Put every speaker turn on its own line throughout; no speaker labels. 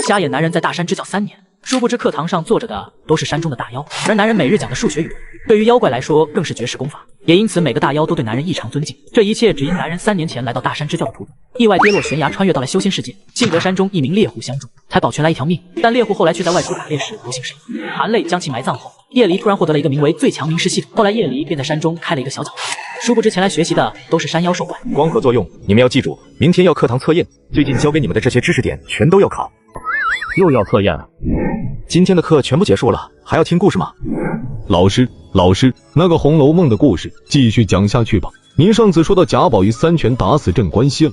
瞎眼男人在大山支教3年，殊不知课堂上坐着的都是山中的大妖，而男人每日讲的数学语文，对于妖怪来说更是绝世功法，也因此每个大妖都对男人异常尊敬。这一切只因男人3年前来到大山支教的途中，意外跌落悬崖，穿越到了修仙世界，幸得山中一名猎户相助，才保全来一条命。但猎户后来却在外出打猎时不幸身亡，含泪将其埋葬后，叶离突然获得了一个名为最强名师系统。后来叶离便在山中开了一个小角落，殊不知前来学习的都是山妖兽怪。
光合作用，你们要记住，明天要课堂测验，最近教给你们的这些知识点全都要考。
又要测验啊？
今天的课全部结束了，还要听故事吗？
老师，那个《红楼梦》的故事继续讲下去吧。您上次说到贾宝玉3拳打死镇关西了。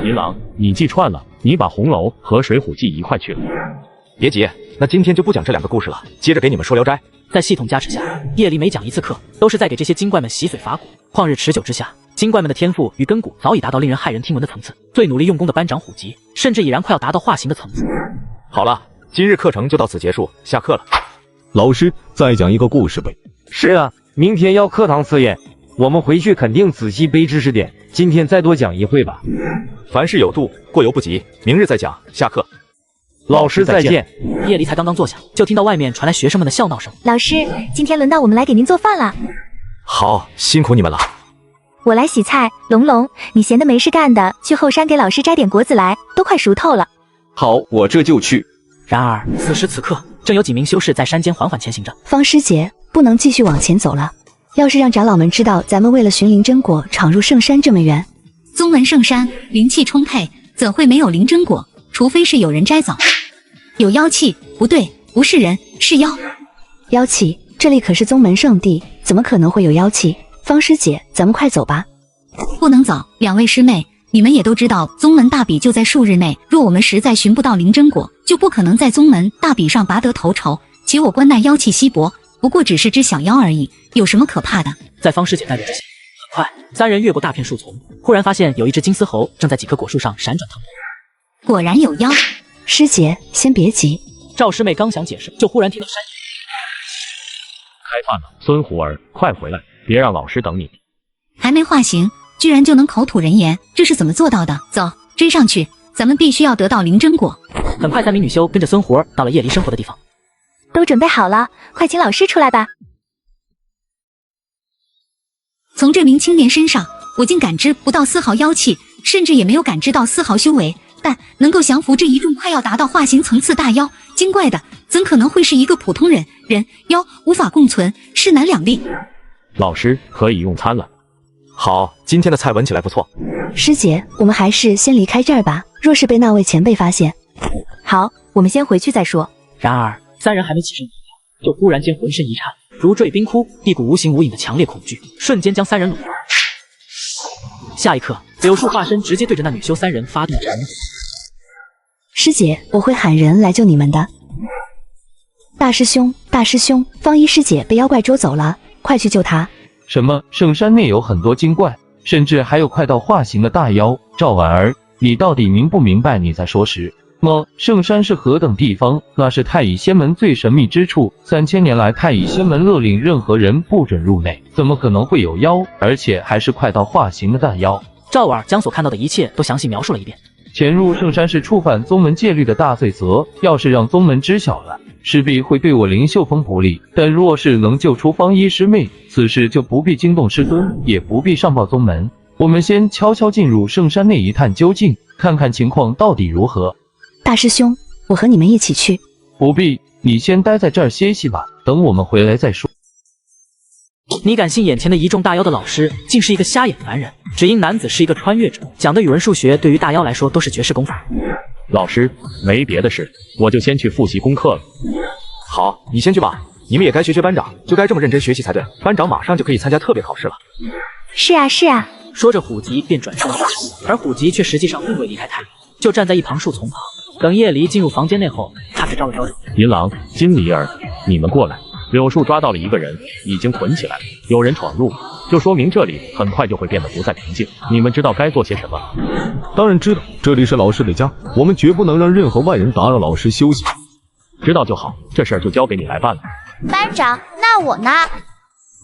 银狼，你记串了，你把红楼和水浒记一块去了。
别急，那今天就不讲这2个故事了，接着给你们说聊斋。
在系统加持下，叶离每讲一次课，都是在给这些精怪们洗髓伐骨。旷日持久之下，精怪们的天赋与根骨早已达到令人骇人听闻的层次。最努力用功的班长虎吉，甚至已然快要达到化形的层次。
好了，今日课程就到此结束，下课了。
老师，再讲一个故事呗。
是啊，明天要课堂测验，我们回去肯定仔细背知识点，今天再多讲一会吧。
凡事有度，过犹不及，明日再讲，下课。
老师再见。
叶离才刚刚坐下，就听到外面传来学生们的笑闹声。
老师，今天轮到我们来给您做饭了。
好，辛苦你们了。
我来洗菜，龙龙，你闲的没事干的，去后山给老师摘点果子来，都快熟透了。
好，我这就去。
然而此时此刻，正有几名修士在山间缓缓前行着。
方师姐，不能继续往前走了，要是让长老们知道咱们为了寻灵真果闯入圣山这么远。
宗门圣山灵气充沛，怎会没有灵真果？除非是有人摘走。有妖气，不对，不是人，是妖。
妖气？这里可是宗门圣地，怎么可能会有妖气？方师姐，咱们快走吧。
不能走，2位师妹，你们也都知道，宗门大比就在数日内，若我们实在寻不到灵真果，就不可能在宗门大比上拔得头筹。且我关奈妖气稀薄，不过只是只小妖而已，有什么可怕的？
在方师姐带领之下，很快3人越过大片树丛，忽然发现有一只金丝猴正在几棵果树上闪转腾挪。
果然有妖。
师姐，先别急。
赵师妹刚想解释，就忽然听到山
开饭了，孙胡儿，快回来，别让老师等你。
还没化形，居然就能口吐人言，这是怎么做到的？走，追上去，咱们必须要得到灵真果。
很快3名女修跟着孙胡儿到了叶离生活的地方。
都准备好了，快请老师出来吧。
从这名青年身上，我竟感知不到丝毫妖气，甚至也没有感知到丝毫修为，但能够降服这一众快要达到化形层次大妖精怪的，怎可能会是一个普通人？人妖无法共存，势难两立。
老师可以用餐了。
好，今天的菜闻起来不错。
师姐，我们还是先离开这儿吧，若是被那位前辈发现。
好，我们先回去再说。
然而3人还没起身离开，就忽然间浑身一颤，如坠冰窟，一股无形无影的强烈恐惧瞬间将3人笼罩。下一刻，柳树化身直接对着那女修3人发动了战斗。
师姐，我会喊人来救你们的。大师兄，方一师姐被妖怪捉走了，快去救她。
什么？圣山内有很多精怪，甚至还有快到化形的大妖。赵婉儿，你到底明不明白你在说什么？圣山是何等地方？那是太乙仙门最神秘之处，3000年来太乙仙门勒令任何人不准入内，怎么可能会有妖？而且还是快到化形的大妖。
赵婉将所看到的一切都详细描述了一遍。
潜入圣山是触犯宗门戒律的大罪责，要是让宗门知晓了，势必会对我林秀峰不利。但若是能救出方一师妹，此事就不必惊动师尊，也不必上报宗门。我们先悄悄进入圣山内一探究竟，看看情况到底如何。
大师兄，我和你们一起去。
不必，你先待在这儿歇息吧，等我们回来再说。
你敢信眼前的一众大妖的老师竟是一个瞎眼凡人？只因男子是一个穿越者，讲的语文数学对于大妖来说都是绝世功法。
老师，没别的事，我就先去复习功课了。
好，你先去吧，你们也该学班长，就该这么认真学习才对。班长马上就可以参加特别考试了。
是啊是啊。
说着虎吉便转身离开，而虎吉却实际上并未离开太阳，就站在一旁树丛旁。等叶离进入房间内后，他才招了招手。
银狼、金离儿，你们过来。柳树抓到了一个人，已经捆起来了。有人闯入，就说明这里很快就会变得不再平静。你们知道该做些什么？
当然知道，这里是老师的家，我们绝不能让任何外人打扰老师休息。
知道就好，这事儿就交给你来办了。
班长，那我呢？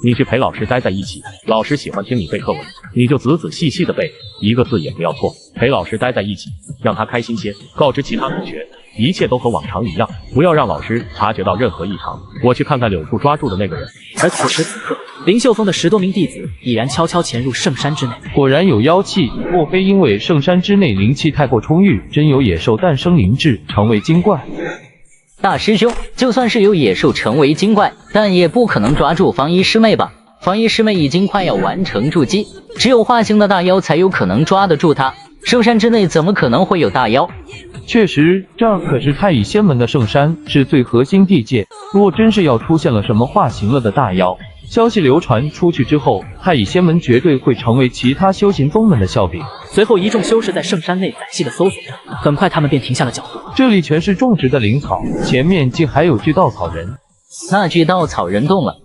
你去陪老师待在一起，老师喜欢听你背课文，你就仔仔细细的背，一个字也不要错。陪老师待在一起，让他开心些，告知其他同学，一切都和往常一样，不要让老师察觉到任何异常。我去看看柳树抓住的那个人。
而此时此刻，林秀峰的10多名弟子已然悄悄潜入圣山之内。
果然有妖气，莫非因为圣山之内灵气太过充裕，真有野兽诞生灵智，成为精怪？
大师兄，就算是有野兽成为精怪，但也不可能抓住防衣师妹吧？防衣师妹已经快要完成筑基，只有化形的大妖才有可能抓得住她。圣山之内怎么可能会有大妖？
确实，这儿可是太乙仙门的圣山，是最核心地界。若真是要出现了什么化形了的大妖，消息流传出去之后，太乙仙门绝对会成为其他修行宗门的笑柄。
随后，一众修士在圣山内仔细的搜索着，很快他们便停下了脚步。
这里全是种植的灵草，前面竟还有具稻草人。
那具稻草人动了，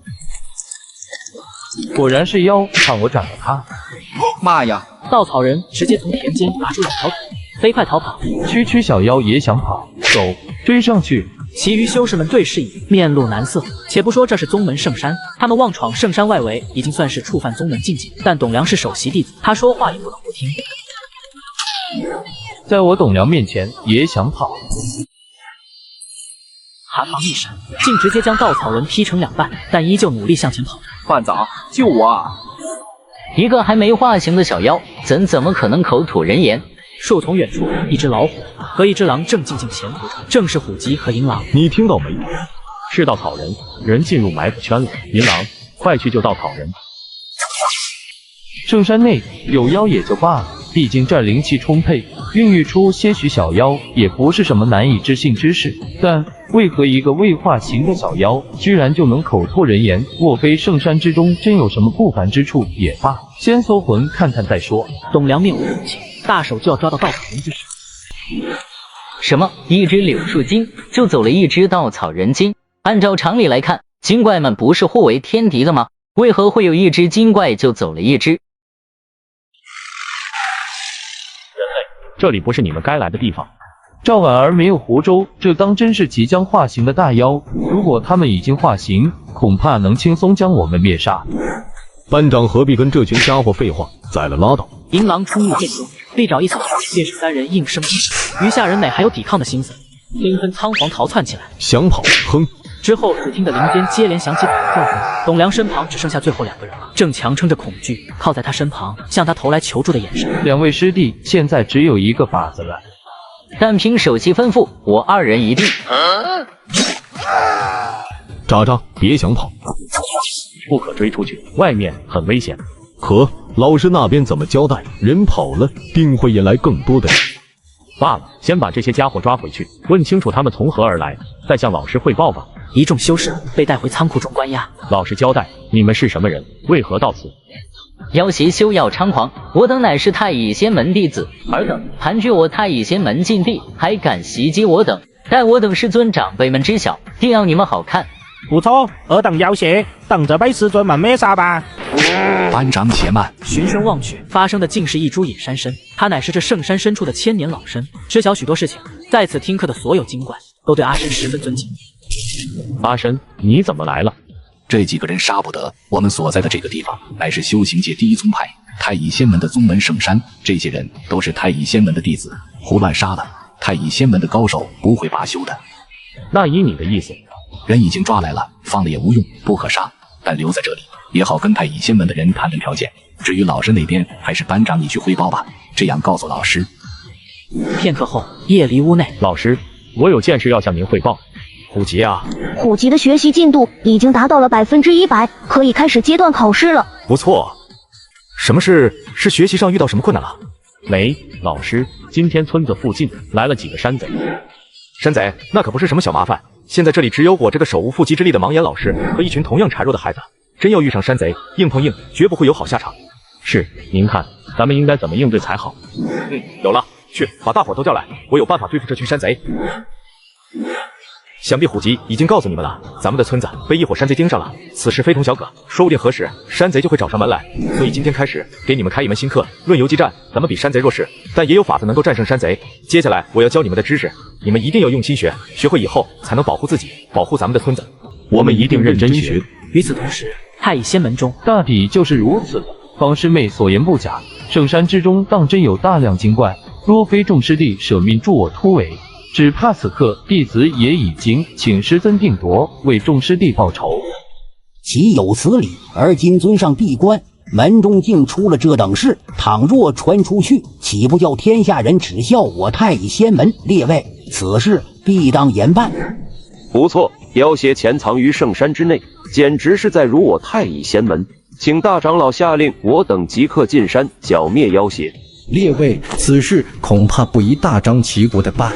果然是妖，看我斩了他！
妈呀！
稻草人直接从田间拔出2条腿，飞快逃跑。
区小妖也想跑，走，追上去！
其余修士们对视一眼，面露难色。且不说这是宗门圣山，他们妄闯圣山外围，已经算是触犯宗门禁忌。但董良是首席弟子，他说话也不能不听。
在我董良面前也想跑，
寒芒一闪，竟直接将稻草人劈成2半，但依旧努力向前跑着。
班长，救我啊！
一个还没化形的小妖，怎么可能口吐人言？
树丛远处，一只老虎和一只狼正静静潜伏着，正是虎吉和银狼。
你听到没？
是稻草人，人进入埋伏圈了。银狼，快去救稻草人！
圣山内有妖也就罢了，毕竟这儿灵气充沛，孕育出些许小妖也不是什么难以置信之事。但为何一个未化形的小妖居然就能口吐人言？莫非圣山之中真有什么不凡之处？也罢，先搜魂看看再说。
董良面无表情，大手就要抓到稻草人之时，
什么？一只柳树精就走了一只稻草人精？按照常理来看，精怪们不是互为天敌的吗？为何会有一只精怪就走了一只？
这里不是你们该来的地方。
赵婉儿没有湖州，这当真是即将化形的大妖。如果他们已经化形，恐怕能轻松将我们灭杀。
班长何必跟这群家伙废话，宰了拉倒。
银狼冲入阵中，利爪一扫，便是3人应声击杀。余下人哪还有抵抗的心思，纷纷仓皇逃窜起来。
想跑，哼！
之后，只听得林间接连响起惨叫声，董良身旁只剩下最后2个人了，正强撑着恐惧，靠在他身旁，向他投来求助的眼神。
2位师弟，现在只有一个法子了，
但凭首席吩咐，我2人一定。
渣渣，别想跑，
不可追出去，外面很危险。
可老师那边怎么交代？人跑了，定会引来更多的人。
罢了，先把这些家伙抓回去，问清楚他们从何而来，再向老师汇报吧。
一众修士被带回仓库中关押。
老实交代，你们是什么人？为何到此？
妖邪休要猖狂！我等乃是太乙仙门弟子，尔等盘踞我太乙仙门禁地，还敢袭击我等？待我等师尊长辈们知晓，定要你们好看！
不错，尔等妖邪，等着被师尊们灭杀吧！
班长且慢！
循声望去，发生的竟是一株野山参，他乃是这圣山深处的千年老参，知晓许多事情。在此听课的所有精怪都对阿参十分尊敬。
阿参，你怎么来了？
这几个人杀不得，我们所在的这个地方乃是修行界第一宗派太乙仙门的宗门圣山，这些人都是太乙仙门的弟子，胡乱杀了，太乙仙门的高手不会罢休的。
那依你的意思，
人已经抓来了，放了也无用，不可杀，但留在这里也好跟太乙仙门的人谈谈条件。至于老师那边，还是班长你去汇报吧，这样告诉老师。
片刻后，夜离屋内，
老师，我有件事要向您汇报。虎吉啊，
虎吉的学习进度已经达到了100%，可以开始阶段考试了。
不错，什么事？是学习上遇到什么困难了？
没，老师，今天村子附近来了几个山贼。
山贼？那可不是什么小麻烦。现在这里只有我这个手无缚鸡之力的盲眼老师和一群同样孱弱的孩子，真要遇上山贼，硬碰硬，绝不会有好下场。
是，您看，咱们应该怎么应对才好？
有了，去把大伙都叫来，我有办法对付这群山贼。想必虎吉已经告诉你们了，咱们的村子被一伙山贼盯上了，此事非同小可，说不定何时山贼就会找上门来。所以今天开始给你们开一门新课，论游击战，咱们比山贼弱势，但也有法子能够战胜山贼。接下来我要教你们的知识，你们一定要用心学，学会以后才能保护自己，保护咱们的村子。
我们一定认真学。
与此同时，太乙仙门中，
大抵就是如此的。方师妹所言不假，圣山之中当真有大量精怪。若非众师弟舍命助我突围，只怕此刻弟子也已经请师尊定夺，为众师弟报仇。
岂有此理！而今尊上闭关，门中竟出了这等事，倘若传出去，岂不叫天下人耻笑我太乙仙门？列位，此事必当严办。
不错，妖邪潜藏于圣山之内，简直是在辱我太乙仙门。请大长老下令，我等即刻进山剿灭妖邪。
列位，此事恐怕不宜大张旗鼓的办。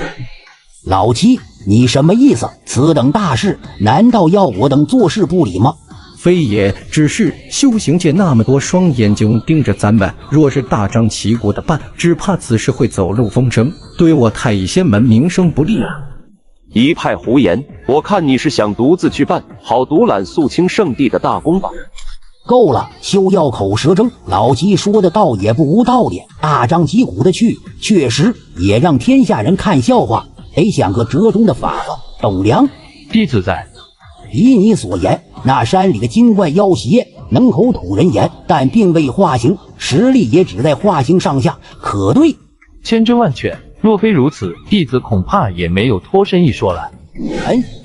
老七，你什么意思？此等大事，难道要我等坐视不理吗？
非也，只是修行界那么多双眼睛盯着咱们，若是大张旗鼓的办，只怕此事会走漏风声，对我太乙仙门名声不利啊！
一派胡言！我看你是想独自去办，好独揽肃清圣地的大功吧。
够了，休要口舌争。老七说的倒也不无道理，大张旗鼓的去，确实也让天下人看笑话。得想个折中的法子。董良，
弟子在。
依你所言，那山里的精怪妖邪能口吐人言，但并未化形，实力也只在化形上下，可对？
千真万确。若非如此，弟子恐怕也没有脱身一说来。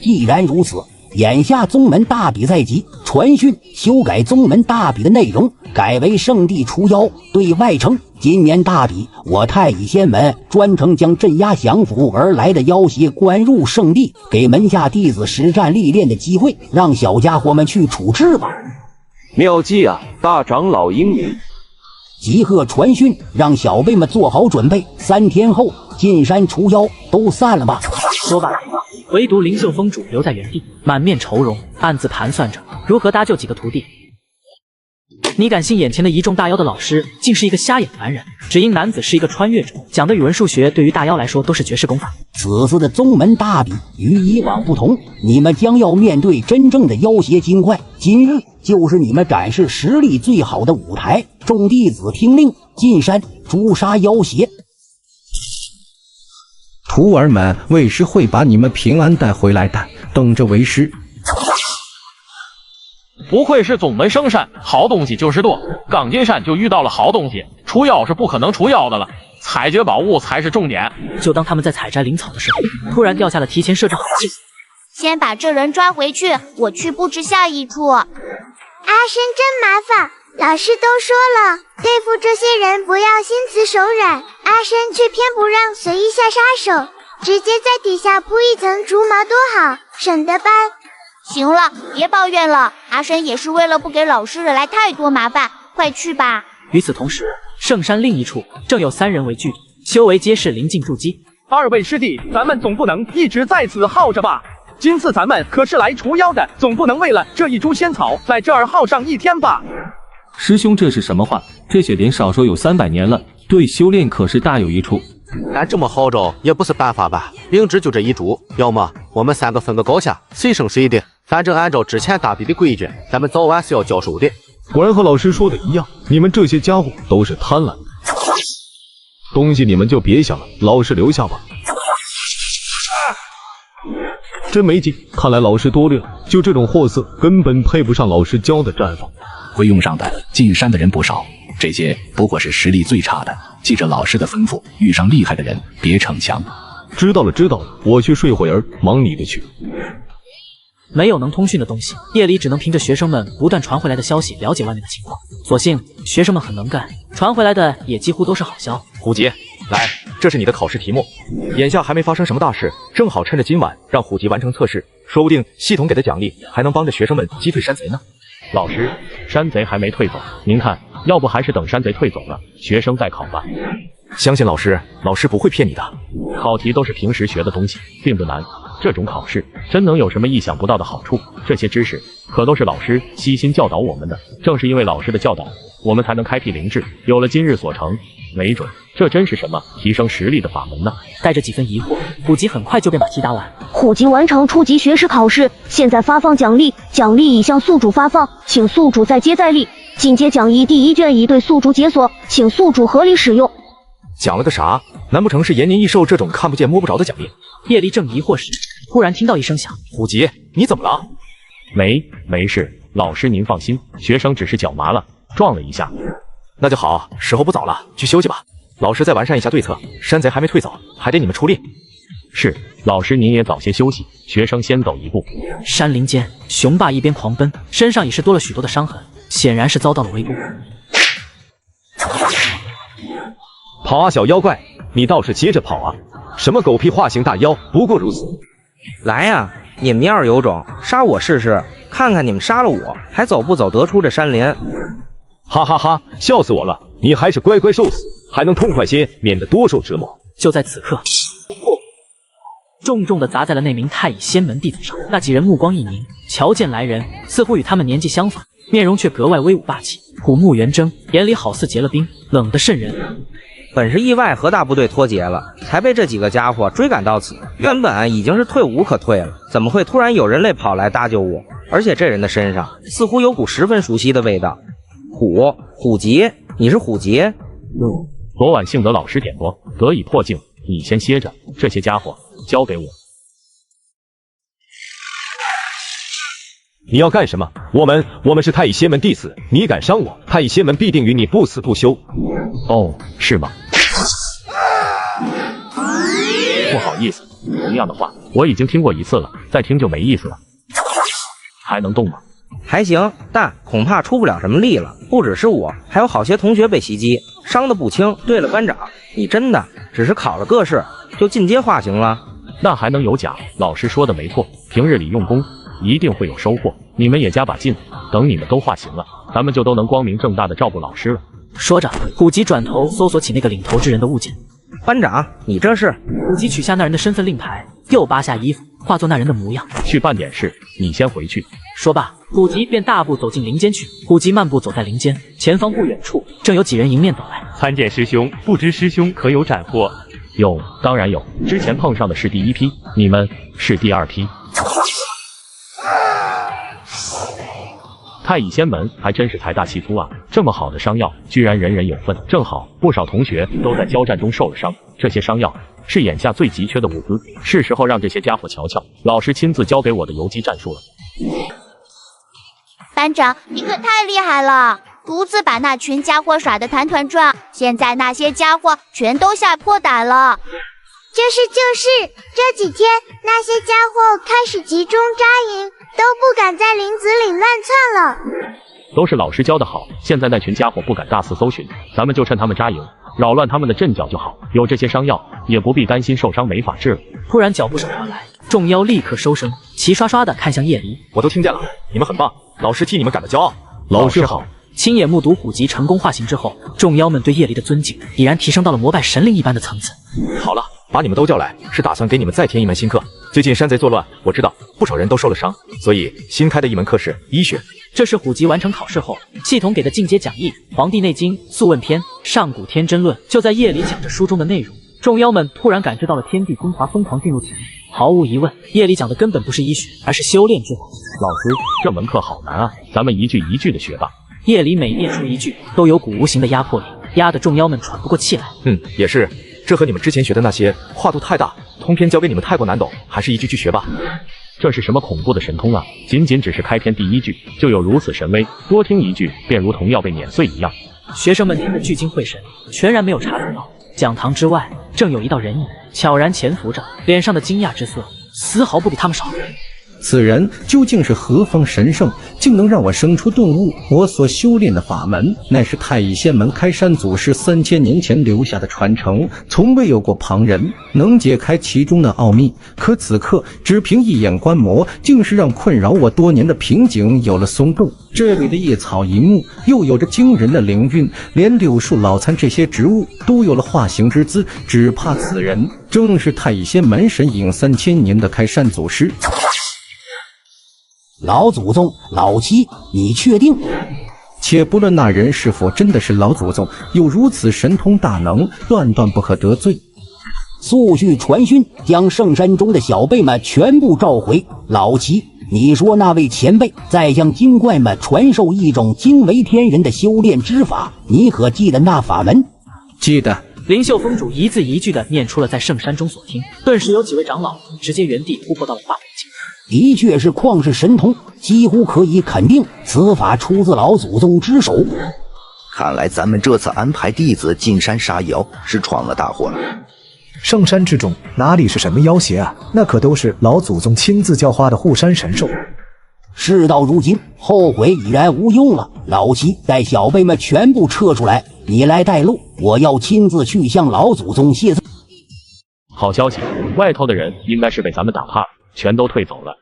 既然如此，眼下宗门大比在即，传讯修改宗门大比的内容，改为圣地除妖，对外称今年大比，我太乙仙门专程将镇压降服而来的妖邪关入圣地，给门下弟子实战历练的机会，让小家伙们去处置吧。
妙计啊，大长老英明！
即刻传讯，让小辈们做好准备，3天后进山除妖，都散了吧。
说罢，唯独灵秀峰主留在原地，满面愁容，暗自盘算着如何搭救几个徒弟。你敢信眼前的一众大妖的老师竟是一个瞎眼凡人？只因男子是一个穿越者，讲的语文数学对于大妖来说都是绝世功法。
此次的宗门大比与以往不同，你们将要面对真正的妖邪精怪，今日就是你们展示实力最好的舞台。众弟子听令，进山诛杀妖邪。
徒儿们，为师会把你们平安带回来的，等着为师。
不愧是总门生善，好东西就是多。刚进山就遇到了好东西，除妖是不可能除妖的了，采掘宝物才是重点。
就当他们在采摘灵草的时候，突然掉下了提前设置好的计。
先把这人抓回去，我去布置下一处。阿
深真麻烦，老师都说了，对付这些人不要心慈手软，阿深却偏不让，随意下杀手，直接在底下铺一层竹毛多好，省得搬。
行了，别抱怨了，阿深也是为了不给老师惹来太多麻烦，快去吧。
与此同时，圣山另一处正有3人为据点，修为皆是临近筑基。
2位师弟，咱们总不能一直在此耗着吧？今次咱们可是来除妖的，总不能为了这一株仙草在这儿耗上1天吧？
师兄，这是什么话？这雪莲少说有300年了，对修炼可是大有益处。
但这么耗着也不是办法吧？明知就这一株，要么我们3个分个高下，谁胜谁的。反正按照之前大比的规矩，咱们早晚是要交手的。
果然和老师说的一样，你们这些家伙都是贪婪。东西你们就别想了，老师留下吧。真没劲，看来老师多虑了，就这种货色根本配不上老师教的战法。
会用上的进山的人不少，这些不过是实力最差的。记着老师的吩咐，遇上厉害的人别逞强。
知道了知道了，我去睡会儿，忙你的去。
没有能通讯的东西，夜里只能凭着学生们不断传回来的消息了解外面的情况。所幸学生们很能干，传回来的也几乎都是好消。
虎吉，来，这是你的考试题目。眼下还没发生什么大事，正好趁着今晚让虎吉完成测试，说不定系统给的奖励还能帮着学生们击退山贼呢。
老师，山贼还没退走，您看，要不还是等山贼退走了，学生再考吧。
相信老师，老师不会骗你的。
考题都是平时学的东西，并不难。这种考试真能有什么意想不到的好处？这些知识可都是老师悉心教导我们的。正是因为老师的教导，我们才能开辟灵智，有了今日所成。没准这真是什么提升实力的法门呢？
带着几分疑惑，虎吉很快就便把题答完。
虎吉完成初级学士考试，现在发放奖励，奖励已向宿主发放，请宿主再接再厉。进阶讲义第1卷已对宿主解锁，请宿主合理使用。
讲了个啥？难不成是延年益寿这种看不见摸不着的奖励？
夜里正疑惑时，忽然听到一声响。
虎吉，你怎么了？
没事，老师您放心，学生只是脚麻了，撞了一下。
那就好，时候不早了，去休息吧。老师再完善一下对策，山贼还没退走，还得你们出力。
是，老师您也早些休息，学生先走一步。
山林间，雄霸一边狂奔，身上已是多了许多的伤痕，显然是遭到了围攻。
跑啊，小妖怪，你倒是接着跑啊！什么狗屁化形大妖，不过如此。
来呀，你们要是有种，杀我试试，看看你们杀了我还走不走得出这山林。
哈哈哈，笑死我了！你还是乖乖受死，还能痛快些，免得多受折磨。
就在此刻，重重地砸在了那名太乙仙门弟子上。那几人目光一凝，瞧见来人，似乎与他们年纪相仿，面容却格外威武霸气，虎目圆睁，眼里好似结了冰，冷得渗人。
本是意外和大部队脱节了，才被这几个家伙追赶到此。原本已经是退无可退了，怎么会突然有人类跑来搭救我？而且这人的身上似乎有股十分熟悉的味道。虎杰，你是虎杰？
昨晚幸得老师点拨，得以破境。你先歇着，这些家伙交给我。
你要干什么？我们是太乙仙门弟子，你敢伤我，太乙仙门必定与你不死不休。
哦，是吗？不好意思，同样的话我已经听过一次了，再听就没意思了。还能动吗？
还行，但恐怕出不了什么力了。不只是我，还有好些同学被袭击，伤得不轻。对了，班长，你真的只是考了个试就进阶化形了？
那还能有假？老师说的没错，平日里用功一定会有收获。你们也加把劲，等你们都化形了，咱们就都能光明正大的照顾老师了。
说着，虎吉转头搜索起那个领头之人的物件。
班长，你这是？
虎吉取下那人的身份令牌，又扒下衣服，化作那人的模样。
去办点事，你先回去。
说罢，虎吉便大步走进林间去。虎吉漫步走在林间，前方不远处正有几人迎面走来。
参见师兄，不知师兄可有斩获？
有，当然有。之前碰上的是第一批，你们是第二批。太乙仙门还真是财大气粗啊！这么好的伤药，居然人人有份。正好不少同学都在交战中受了伤，这些伤药是眼下最急缺的物资，是时候让这些家伙瞧瞧老师亲自教给我的游击战术了。
班长，你可太厉害了，独自把那群家伙耍得团团转，现在那些家伙全都吓破胆了。
就是，这几天那些家伙开始集中扎营，都不敢在林子里乱窜了。
都是老师教的好，现在那群家伙不敢大肆搜寻，咱们就趁他们扎营，扰乱他们的阵脚就好。有这些伤药，也不必担心受伤没法治了。
突然脚步声传来，众妖立刻收声，齐刷刷的看向叶离。
我都听见了，你们很棒，老师替你们感到骄傲。
老师好。
亲眼目睹虎吉成功化形之后，众妖们对叶离的尊敬已然提升到了膜拜神灵一般的层次。
好了，把你们都叫来，是打算给你们再添一门新课。最近山贼作乱，我知道不少人都受了伤，所以新开的一门课是医学。
这是虎吉完成考试后系统给的进阶讲义，《黄帝内经·素问篇》《上古天真论》就在夜里讲着书中的内容。众妖们突然感知到了天地精华，疯狂进入体内。毫无疑问，夜里讲的根本不是医学，而是修炼之法。
老师，这门课好难啊，咱们一句一句的学吧。
夜里每念出一句，都有股无形的压迫力，压得众妖们喘不过气来。
也是，这和你们之前学的那些跨度太大，通篇教给你们太过难懂，还是一句句学吧。
这是什么恐怖的神通啊？仅只是开篇第一句，就有如此神威，多听一句便如同要被碾碎一样。
学生们听得聚精会神，全然没有察觉到讲堂之外正有一道人影悄然潜伏着，脸上的惊讶之色丝毫不比他们少。
此人究竟是何方神圣，竟能让我生出顿悟？我所修炼的法门，乃是太乙仙门开山祖师3000年前留下的传承，从未有过旁人能解开其中的奥秘。可此刻，只凭一眼观摩，竟是让困扰我多年的瓶颈有了松动。这里的叶草一木又有着惊人的灵韵，连柳树、老参这些植物都有了化形之姿，只怕此人正是太乙仙门神隐3000年的开山祖师。
老祖宗，老七，你确定？
且不论那人是否真的是老祖宗，有如此神通大能，断不可得罪。
速去传讯，将圣山中的小辈们全部召回。老七，你说那位前辈在向精怪们传授一种惊为天人的修炼之法，你可记得那法门？
记得。
灵秀峰主一字一句地念出了在圣山中所听，顿时有几位长老直接原地突破到了化魂境。
的确是旷世神通，几乎可以肯定此法出自老祖宗之手。
看来咱们这次安排弟子进山杀妖是闯了大祸了。
圣山之中哪里是什么妖邪啊？那可都是老祖宗亲自教化的护山神兽。
事到如今，后悔已然无用了。老七，带小辈们全部撤出来，你来带路，我要亲自去向老祖宗谢罪。
好消息，外头的人应该是被咱们打怕了，全都退走了。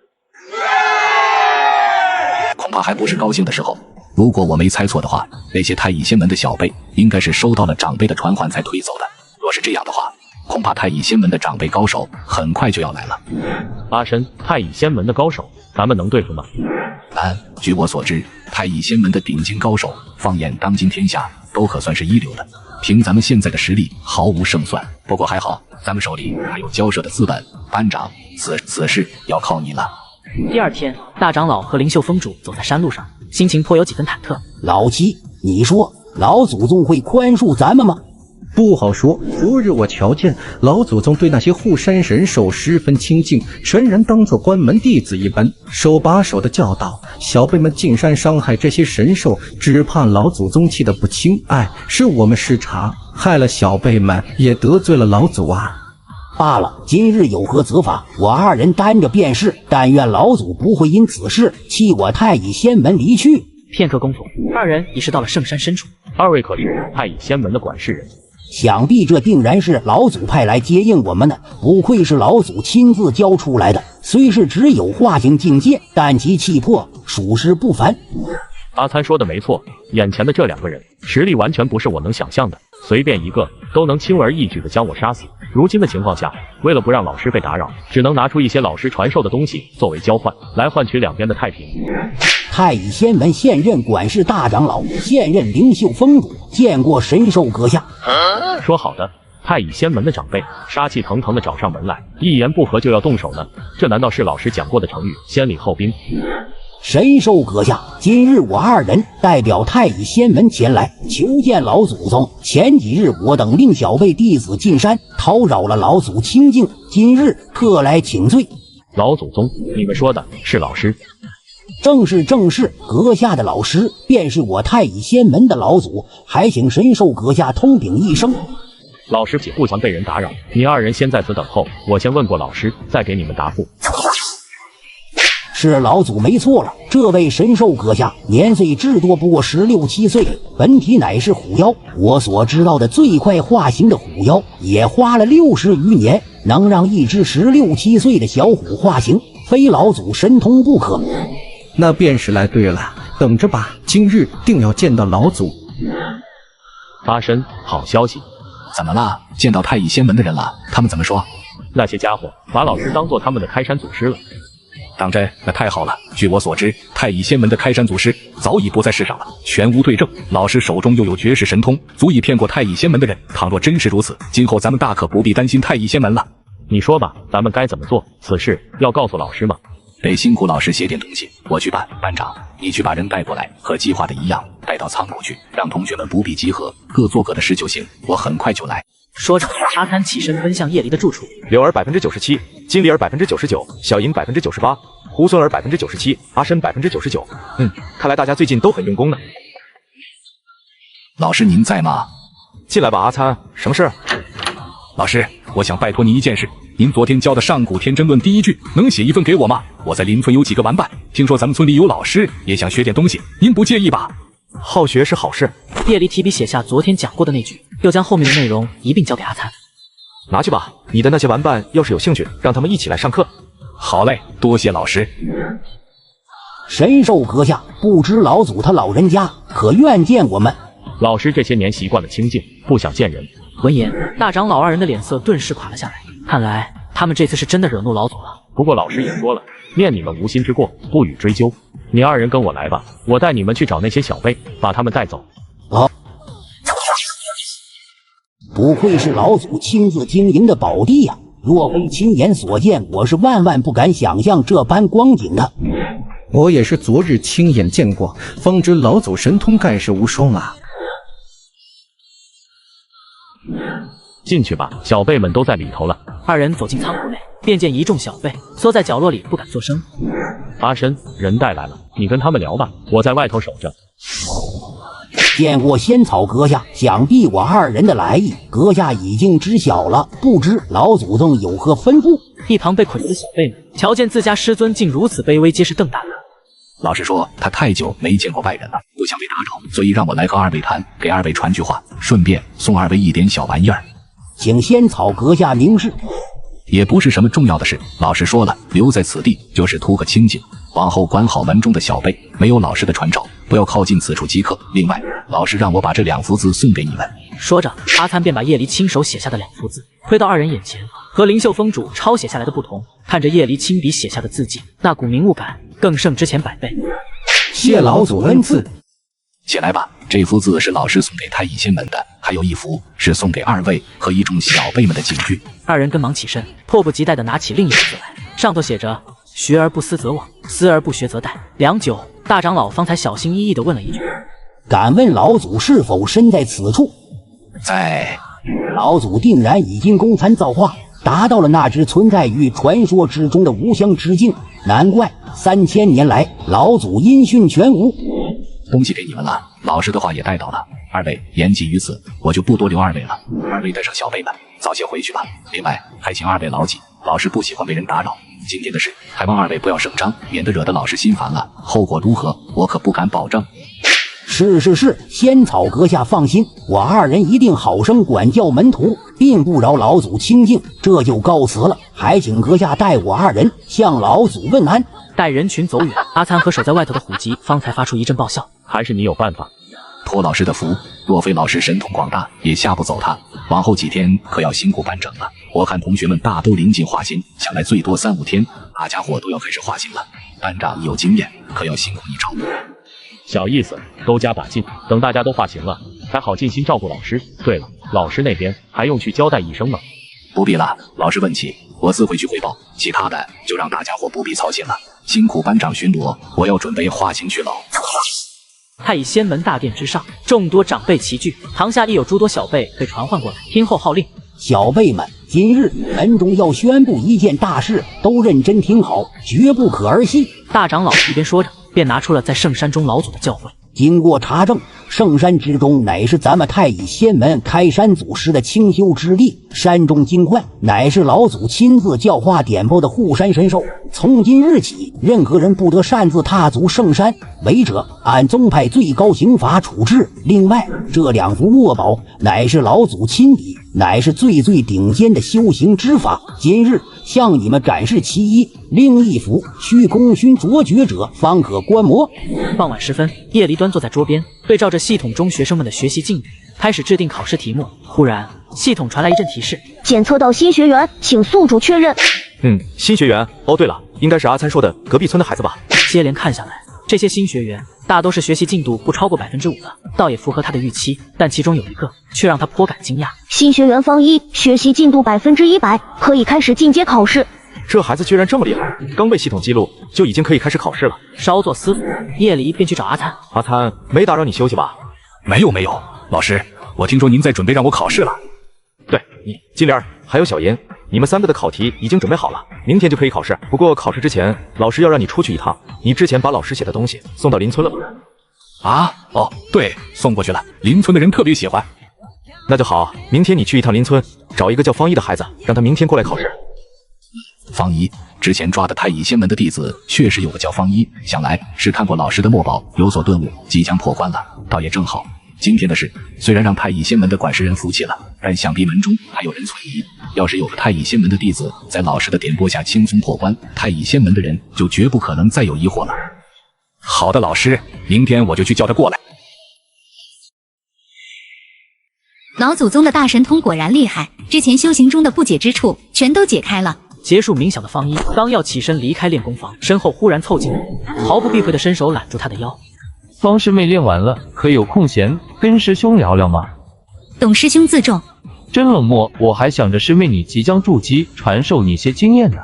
恐怕还不是高兴的时候。如果我没猜错的话，那些太乙仙门的小辈应该是收到了长辈的传唤才退走的。若是这样的话，恐怕太乙仙门的长辈高手很快就要来了。
阿深，太乙仙门的高手，咱们能对付吗？
据我所知，太乙仙门的顶尖高手，放眼当今天下，都可算是一流的。凭咱们现在的实力，毫无胜算。不过还好，咱们手里还有交涉的资本。班长，此事要靠你了。
第二天，大长老和灵秀峰主走在山路上，心情颇有几分忐忑。
老七，你说老祖宗会宽恕咱们吗？
不好说。昨日我瞧见老祖宗对那些护山神兽十分亲近，全然当作关门弟子一般，手把手的教导小辈们进山伤害这些神兽，只怕老祖宗气得不轻。是我们失察，害了小辈们，也得罪了老祖啊。
罢了，今日有何责罚，我二人担着便是。但愿老祖不会因此事弃我太乙仙门离去。
片刻功夫，二人已是到了圣山深处。
二位可是太乙仙门的管事人？
想必这定然是老祖派来接应我们的，不愧是老祖亲自教出来的。虽是只有化形境界，但其气魄属实不凡。
阿参说的没错，眼前的这两个人实力完全不是我能想象的，随便一个都能轻而易举的将我杀死。如今的情况下，为了不让老师被打扰，只能拿出一些老师传授的东西作为交换，来换取两边的太平。
太乙仙门现任管事大长老，现任灵秀峰主，见过神兽阁下。
说好的，太乙仙门的长辈杀气腾腾的找上门来，一言不合就要动手呢？这难道是老师讲过的成语先礼后兵？
神兽阁下，今日我二人代表太乙仙门前来求见老祖宗。前几日我等令小辈弟子进山，叨扰了老祖清静，今日特来请罪。
老祖宗，你们说的是老师？
正是，阁下的老师便是我太乙仙门的老祖，还请神兽阁下通禀一声。
老师且不想被人打扰，你二人先在此等候，我先问过老师，再给你们答复。
是老祖没错了，这位神兽阁下年岁至多不过16、17岁，本体乃是虎妖。我所知道的最快化形的虎妖，也花了60余年，能让一只16、17岁的小虎化形，非老祖神通不可。
那便是来对了，等着吧，今日定要见到老祖。
阿深，好消息。
怎么了？见到太乙仙门的人了？他们怎么说？
那些家伙把老师当做他们的开山祖师了。
当真？那太好了。据我所知，太乙仙门的开山祖师早已不在世上了，全无对证。老师手中又有绝世神通，足以骗过太乙仙门的人。倘若真是如此，今后咱们大可不必担心太乙仙门了。
你说吧，咱们该怎么做？此事要告诉老师吗？
得辛苦老师写点东西，我去办。班长，你去把人带过来，和计划的一样，带到仓库去，让同学们不必集合，各做各的事就行。我很快就来。
说着，阿贪起身奔向叶离的住处。
柳儿97%，金梨儿99%，小莹98%，猢狲儿97%，阿深99%。看来大家最近都很用功呢。
老师您在吗？
进来吧，阿参，什么事？
老师，我想拜托您一件事。您昨天教的上古天真论第一句，能写一份给我吗？我在邻村有几个玩伴，听说咱们村里有老师，也想学点东西，您不介意吧？
好学是好事。
叶离提笔写下昨天讲过的那句，又将后面的内容一并交给阿参。
拿去吧，你的那些玩伴要是有兴趣，让他们一起来上课。
好嘞，多谢老师。
神兽阁下，不知老祖他老人家可愿见我们？
老师这些年习惯了清静，不想见人。
闻言，大长老二人的脸色顿时垮了下来。看来他们这次是真的惹怒老祖了。
不过老师也说了，念你们无心之过，不予追究。你二人跟我来吧，我带你们去找那些小辈，把他们带走。
不愧是老祖亲自经营的宝地呀！若非亲眼所见，我是万万不敢想象这般光景的。
我也是昨日亲眼见过，方知老祖神通盖世无双啊！
进去吧，小辈们都在里头了。
二人走进仓库内，便见一众小辈缩在角落里不敢作声。
阿深，人带来了，你跟他们聊吧，我在外头守着。
见过仙草阁下，想必我二人的来意，阁下已经知晓了，不知老祖宗有何吩咐？
一旁被捆着的小辈们瞧见自家师尊竟如此卑微，皆是瞪大了。
老实说，他太久没见过外人了，不想被打扰，所以让我来和二位谈，给二位传句话，顺便送二位一点小玩意儿。
请仙草阁下明示。
也不是什么重要的事，老师说了，留在此地就是图个清静，往后管好门中的小辈，没有老师的传召，不要靠近此处即可。另外，老师让我把这2幅字送给你们。
说着，阿参便把叶离亲手写下的2幅字推到二人眼前。和灵秀峰主抄写下来的不同，看着叶离亲笔写下的字迹，那股明悟感更胜之前100倍。
谢老祖恩赐。
起来吧，这幅字是老师送给太乙仙门的，还有1幅是送给二位和一众小辈们的警句。
二人跟忙起身，迫不及待地拿起另一幅字来，上头写着“学而不思则罔，思而不学则殆”。良久，大长老方才小心翼翼地问了一句：“
敢问老祖是否身在此处？”
在。
老祖定然已经功残造化，达到了那只存在于传说之中的无相之境，难怪3000年来老祖音讯全无。
东西给你们了，老师的话也带到了。二位言及于此，我就不多留二位了。二位带上小辈们，早些回去吧。另外，还请二位牢记，老师不喜欢被人打扰。今天的事，还望二位不要声张，免得惹得老师心烦了。后果如何，我可不敢保证。
是，仙草阁下放心，我二人一定好生管教门徒，并不扰老祖清静。这就告辞了，还请阁下带我二人向老祖问安。
待人群走远，阿参和守在外头的虎吉方才发出一阵爆笑。
还是你有办法？
托老师的福，若非老师神通广大，也吓不走他。往后几天可要辛苦班整了。我看同学们大都临近化形，想来最多3、5天，大家伙都要开始化形了。班长有经验，可要辛苦一筹。
小意思，都加把劲，等大家都化形了，才好尽心照顾老师。对了，老师那边还用去交代一声吗？
不必了，老师问起，我自会去汇报，其他的就让大家伙不必操心了。辛苦班长巡逻，我要准备化形去喽。
太乙仙门大殿之上，众多长辈齐聚，堂下亦有诸多小辈被传唤过来，听候号令。
小辈们，今日门中要宣布一件大事，都认真听好，绝不可儿戏。
大长老一边说着，便拿出了在圣山中老祖的教诲。
经过查证，圣山之中乃是咱们太乙仙门开山祖师的清修之地，山中精怪乃是老祖亲自教化点拨的护山神兽。从今日起，任何人不得擅自踏足圣山，违者按宗派最高刑罚处置。另外，这2幅墨宝乃是老祖亲笔，乃是最顶尖的修行之法。今日向你们展示其一，另1幅需功勋卓绝者方可观摩。
傍晚时分，叶离端坐在桌边，对照着系统中学生们的学习进度，开始制定考试题目。忽然，系统传来一阵提示：
检测到新学员，请宿主确认。
新学员。哦，对了，应该是阿参说的隔壁村的孩子吧？
接连看下来，这些新学员大都是学习进度不超过5%的，倒也符合他的预期。但其中有一个却让他颇感惊讶。
新学员方一，学习进度100%，可以开始进阶考试。
这孩子居然这么厉害，刚被系统记录就已经可以开始考试了。
稍作思索，叶离便去找阿参。
阿参，没打扰你休息吧？
没有，老师，我听说您在准备让我考试了。
对，你金莲还有小银，你们3个的考题已经准备好了，明天就可以考试。不过考试之前，老师要让你出去一趟。你之前把老师写的东西送到邻村了吗？
哦，对，送过去了，邻村的人特别喜欢。
那就好，明天你去一趟邻村，找一个叫方一的孩子，让他明天过来考试。
方一，之前抓的太乙仙门的弟子确实有个叫方一，想来是看过老师的墨宝，有所顿悟，即将破关了，倒也正好。今天的事虽然让太乙仙门的管事人服气了，但想必门中还有人存疑。要是有个太乙仙门的弟子在老师的点拨下轻松破关，太乙仙门的人就绝不可能再有疑惑了。好的，老师，明天我就去叫他过来。
老祖宗的大神通果然厉害，之前修行中的不解之处全都解开了。
结束冥想的方一刚要起身离开练功房，身后忽然凑近了，毫不避讳的伸手揽住他的腰。
方师妹练完了，可有空闲跟师兄聊聊吗？
董师兄自重。
真冷漠，我还想着师妹你即将筑基，传授你些经验呢。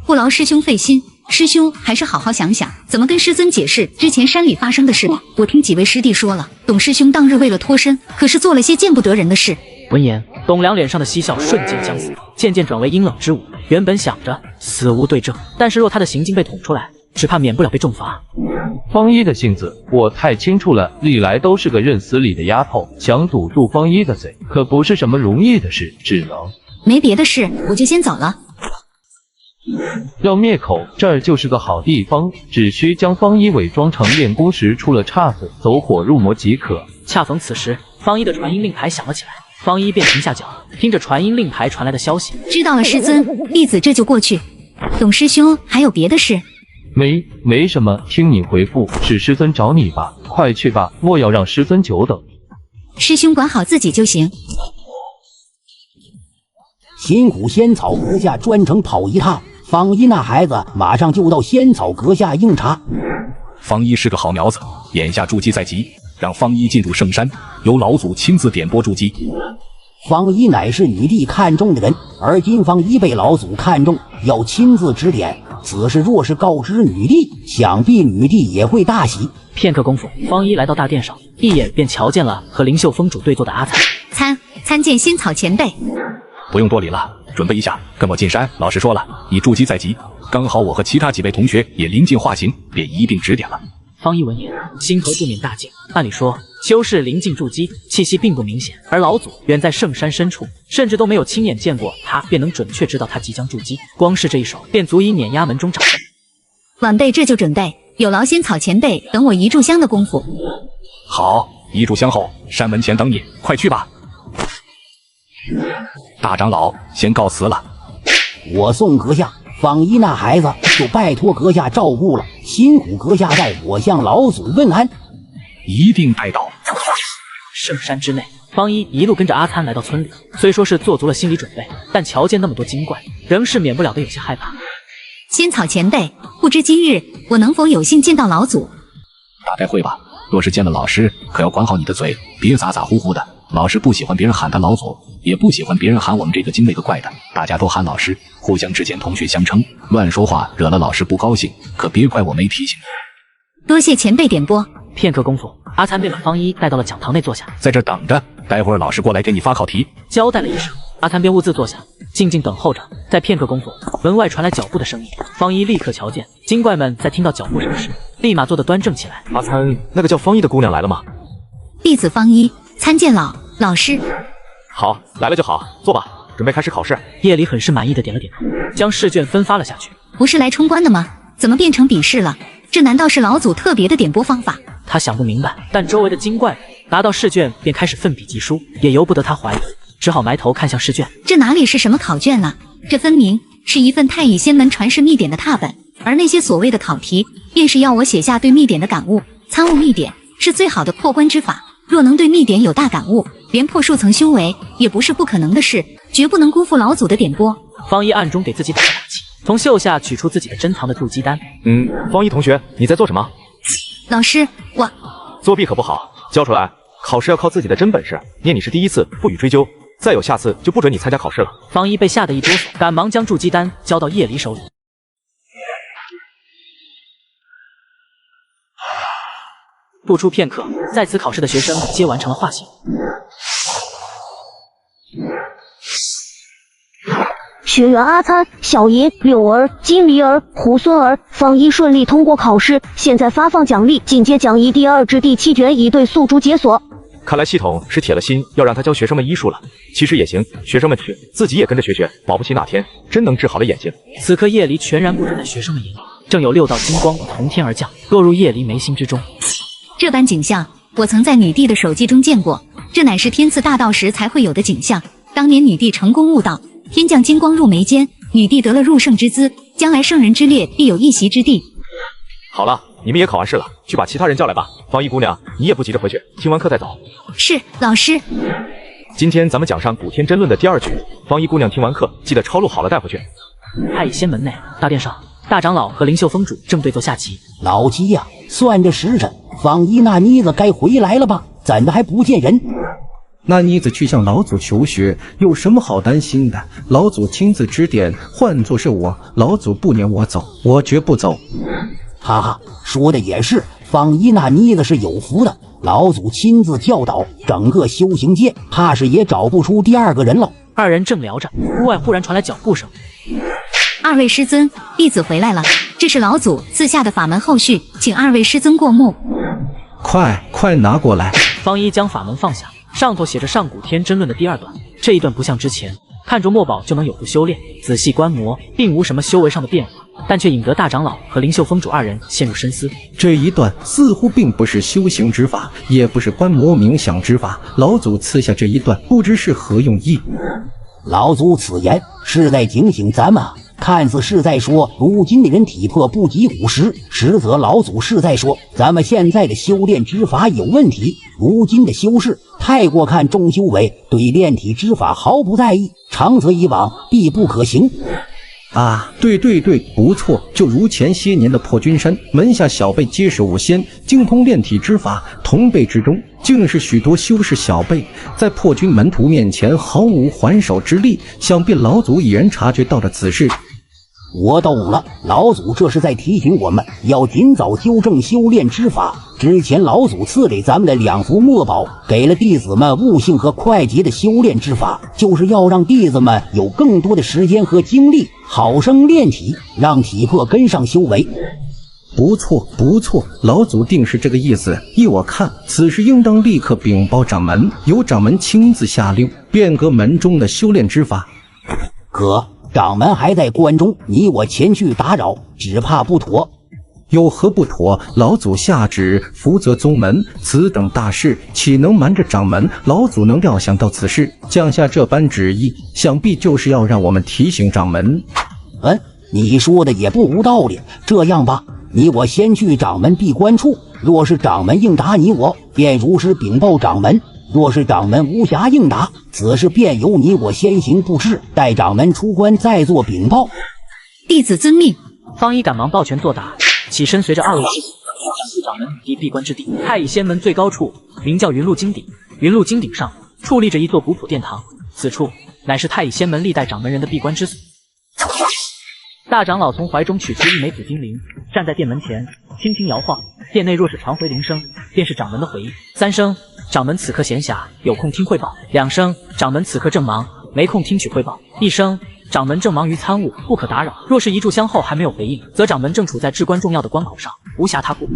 不劳师兄费心，师兄还是好好想想，怎么跟师尊解释之前山里发生的事吧。我听几位师弟说了，董师兄当日为了脱身，可是做了些见不得人的事。
闻言，董良脸上的嬉笑瞬间将死，渐渐转为阴冷之物。原本想着死无对证，但是若他的行径被捅出来，只怕免不了被重罚。
方一的性子我太清楚了，历来都是个认死理的丫头，想堵住方一的嘴，可不是什么容易的事，只能……
没别的事，我就先走了。
要灭口，这儿就是个好地方，只需将方一伪装成练功时出了岔子，走火入魔即可。
恰逢此时，方一的传音令牌响了起来，方一便停下脚，听着传音令牌传来的消息。
知道了，师尊，弟子这就过去。董师兄还有别的事？
没什么，听你回复，是师尊找你吧，快去吧，莫要让师尊久等。
师兄管好自己就行。
辛苦仙草阁下专程跑一趟，方一那孩子马上就到仙草阁下应查。
方一是个好苗子，眼下筑基在即，让方一进入圣山，由老祖亲自点拨筑基。
方一乃是女帝看中的人，而今方一被老祖看中，要亲自指点。此事若是告知女帝，想必女帝也会大喜。
片刻功夫，方一来到大殿上，一眼便瞧见了和灵秀峰主对坐的阿参。
参见仙草前辈。
不用多礼了，准备一下，跟我进山。老师说了，你筑基在即，刚好我和其他几位同学也临近化形，便一并指点了。
方一闻言，心头不免大惊。按理说，修士临近筑基，气息并不明显，而老祖远在圣山深处，甚至都没有亲眼见过他，便能准确知道他即将筑基。光是这一手，便足以碾压门中长辈。
晚辈这就准备，有劳仙草前辈等我一炷香的功夫。
好，一炷香后，山门前等你，快去吧。大长老，先告辞了。
我送阁下。方一那孩子就拜托阁下照顾了，辛苦阁下代我向老祖问安。
一定带到。
圣山之内，方一一路跟着阿参来到村里，虽说是做足了心理准备，但瞧见那么多精怪，仍是免不了的有些害怕。
仙草前辈，不知今日我能否有幸见到老祖？
大概会吧。若是见了老师，可要管好你的嘴，别咋咋呼呼的。老师不喜欢别人喊他老祖，也不喜欢别人喊我们这个精那个怪的，大家都喊老师，互相之间同学相称，乱说话惹了老师不高兴，可别怪我没提醒。
多谢前辈点拨。
片刻功夫，阿参便把方一带到了讲堂内坐下，
在这等着，待会儿老师过来给你发考题。
交代了一声，阿参便兀自坐下，静静等候着。在片刻功夫，门外传来脚步的声音，方一立刻瞧见精怪们在听到脚步声时，立马坐得端正起来。
阿参，那个叫方一的姑娘来了吗？
弟子方一参见老师。
好，来了就好，坐吧，准备开始考试。
叶离很是满意的点了点头，将试卷分发了下去。
不是来冲关的吗？怎么变成笔试了？这难道是老祖特别的点拨方法？
他想不明白，但周围的精怪拿到试卷便开始奋笔疾书，也由不得他怀疑，只好埋头看向试卷。
这哪里是什么考卷了？这分明是一份太乙仙门传世秘典的拓本，而那些所谓的考题，便是要我写下对秘典的感悟。参悟秘典是最好的破关之法，若能对秘典有大感悟，连破数层修为也不是不可能的事，绝不能辜负老祖的点拨。
方一暗中给自己打了打气，从袖下取出自己的珍藏的筑基丹。
方一同学，你在做什么？
老师，我
作弊可不好，交出来。考试要靠自己的真本事，念你是第一次，不予追究，再有下次就不准你参加考试了。
方一被吓得一哆嗦，赶忙将筑基丹交到叶离手里。不出片刻，在此考试的学生皆完成了化形。
学员阿参、小银、柳儿、金离儿、胡孙儿、方一顺利通过考试，现在发放奖励，进阶讲义第2至第7卷已对宿主解锁。
看来系统是铁了心要让他教学生们医术了。其实也行，学生们去，自己也跟着学学，保不齐哪天真能治好了眼睛。
此刻叶离全然不知在学生们眼里，正有6道金光从天而降，落入叶离眉心之中。
这般景象，我曾在女帝的手记中见过，这乃是天赐大道时才会有的景象。当年女帝成功悟道，天降金光入眉间，女帝得了入圣之资，将来圣人之列必有一席之地。
好了，你们也考完试了，去把其他人叫来吧。方一姑娘，你也不急着回去，听完课再走。
是，老师。
今天咱们讲上古天真论的第2局，方一姑娘听完课记得抄录好了带回去。
太乙仙门内，大殿上，大长老和灵秀峰主正对坐下棋。
老七呀，算着时辰，方一那妮子该回来了吧？怎么还不见人？
那妮子去向老祖求学，有什么好担心的？老祖亲自指点，换作是我，老祖不撵我走，我绝不走。
哈哈，说的也是，方一那妮子是有福的，老祖亲自教导，整个修行界怕是也找不出第二个人了。
二人正聊着，屋外忽然传来脚步声。
二位师尊，弟子回来了，这是老祖赐下的法门后续，请二位师尊过目。
快拿过来！
方一将法门放下，上头写着上古天真论的第2段，这一段不像之前看着墨宝就能有助修炼，仔细观摩并无什么修为上的变化，但却引得大长老和灵秀峰主2人陷入深思。
这一段似乎并不是修行之法，也不是观摩冥想之法，老祖赐下这一段，不知是何用意。
老祖此言是在警醒咱们，看似是在说如今的人体魄不及古时，实则老祖是在说咱们现在的修炼之法有问题。如今的修士太过看重修为，对炼体之法毫不在意，长此以往必不可行。
啊，对，不错，就如前些年的破军山门下小辈皆是武仙，精通炼体之法，同辈之中竟是许多修士小辈，在破军门徒面前毫无还手之力，想必老祖已然察觉到了此事。
我懂了，老祖这是在提醒我们要尽早纠正修炼之法。之前老祖赐给咱们的2幅墨宝，给了弟子们悟性和快捷的修炼之法，就是要让弟子们有更多的时间和精力，好生炼体，让体魄跟上修为。
不错，老祖定是这个意思。依我看，此事应当立刻禀报掌门，由掌门亲自下令，变革门中的修炼之法。
可掌门还在关中，你我前去打扰，只怕不妥。
有何不妥？老祖下旨福泽宗门，此等大事岂能瞒着掌门？老祖能料想到此事，降下这般旨意，想必就是要让我们提醒掌门。
你说的也不无道理。这样吧，你我先去掌门闭关处，若是掌门应答你我，便如实禀报掌门；若是掌门无暇应答，此事便由你我先行布置，待掌门出关再做禀报。
弟子遵命。
方一赶忙抱拳作答，起身随着2位师祖掌门抵闭关之地。太乙仙门最高处名叫云路金顶，云路金顶上矗立着一座古朴殿堂，此处乃是太乙仙门历代掌门人的闭关之所。大长老从怀中取出一枚紫金铃，站在殿门前轻轻摇晃，殿内若是传回铃声，便是掌门的回应。3声，掌门此刻闲暇，有空听汇报；2声，掌门此刻正忙，没空听取汇报；1声，掌门正忙于参悟，不可打扰。若是一炷香后还没有回应，则掌门正处在至关重要的关口上，无暇他顾。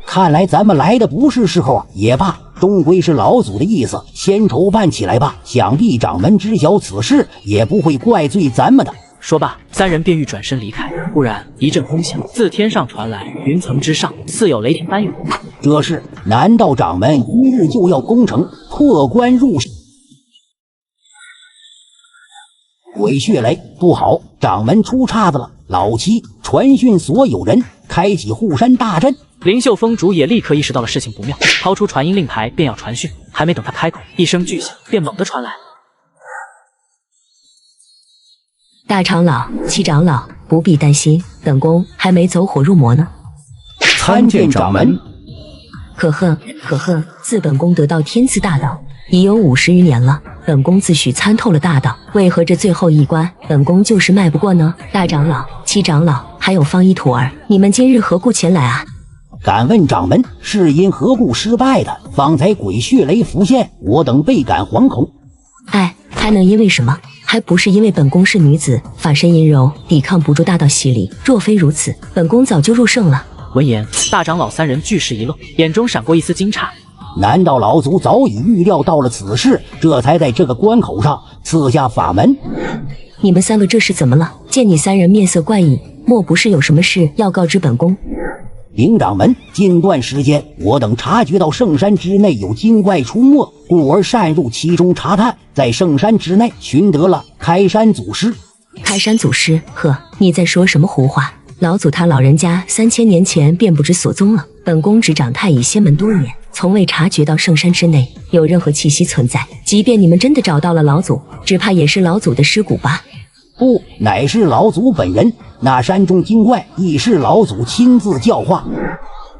看来咱们来的不是时候，也罢，终归是老祖的意思，先筹办起来吧。想必掌门知晓此事，也不会怪罪咱们的。
说罢，3人便欲转身离开，忽然一阵轰响自天上传来，云层之上似有雷霆般涌。
这是难道掌门一日就要攻城破关入室？鬼血雷，不好，掌门出岔子了！老七传讯所有人，开启护山大阵。
灵秀峰主也立刻意识到了事情不妙，掏出传音令牌便要传讯，还没等他开口，一声巨响便猛地传来。
大长老、七长老不必担心，本宫还没走火入魔呢。
参见掌门。
可恨，自本宫得到天赐大道已有50余年了，本宫自诩参透了大道，为何这最后一关本宫就是迈不过呢？大长老、七长老还有方一徒儿，你们今日何故前来啊？
敢问掌门，是因何故失败的？方才鬼血雷浮现，我等倍感惶恐。
还能因为什么？还不是因为本宫是女子，法身阴柔，抵抗不住大道洗礼。若非如此，本宫早就入圣了。
闻言，大长老3人俱是一愣，眼中闪过一丝惊诧。
难道老祖早已预料到了此事，这才在这个关口上赐下法门？
你们3个这是怎么了？见你3人面色怪异，莫不是有什么事要告知本宫？
灵掌门，近段时间我等察觉到圣山之内有精怪出没，故而擅入其中查探，在圣山之内寻得了开山祖师。
开山祖师？呵，你在说什么胡话？老祖他老人家3000年前便不知所踪了。本宫执掌太乙仙门多年，从未察觉到圣山之内有任何气息存在。即便你们真的找到了老祖，只怕也是老祖的尸骨吧？
不，乃是老祖本人。那山中精怪亦是老祖亲自教化。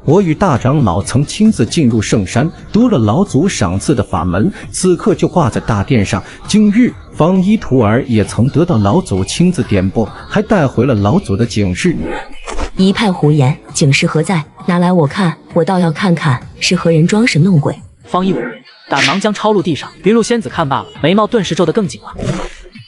我与大长老曾亲自进入圣山，读了老祖赏赐的法门，此刻就挂在大殿上。今日方一徒儿也曾得到老祖亲自点拨，还带回了老祖的警示。
一派胡言，警示何在？拿来我看，我倒要看看是何人装神弄鬼。
方一无言，赶忙将抄录地上。云露仙子看罢了，眉毛顿时皱得更紧了。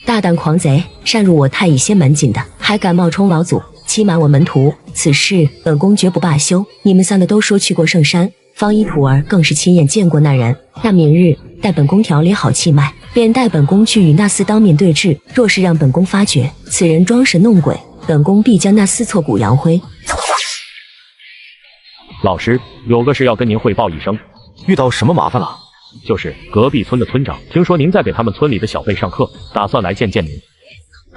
大胆狂贼，擅入我太乙仙门禁的，还敢冒充老祖，欺瞒我门徒，此事本宫绝不罢休。你们三个都说去过圣山，方一徒儿更是亲眼见过那人。那明日待本宫调理好气脉，便带本宫去与那厮当面对质。若是让本宫发觉此人装神弄鬼，本宫必将那厮挫骨扬灰。
老师，有个事要跟您汇报一声。
遇到什么麻烦了？
就是隔壁村的村长，听说您在给他们村里的小辈上课，打算来见见您。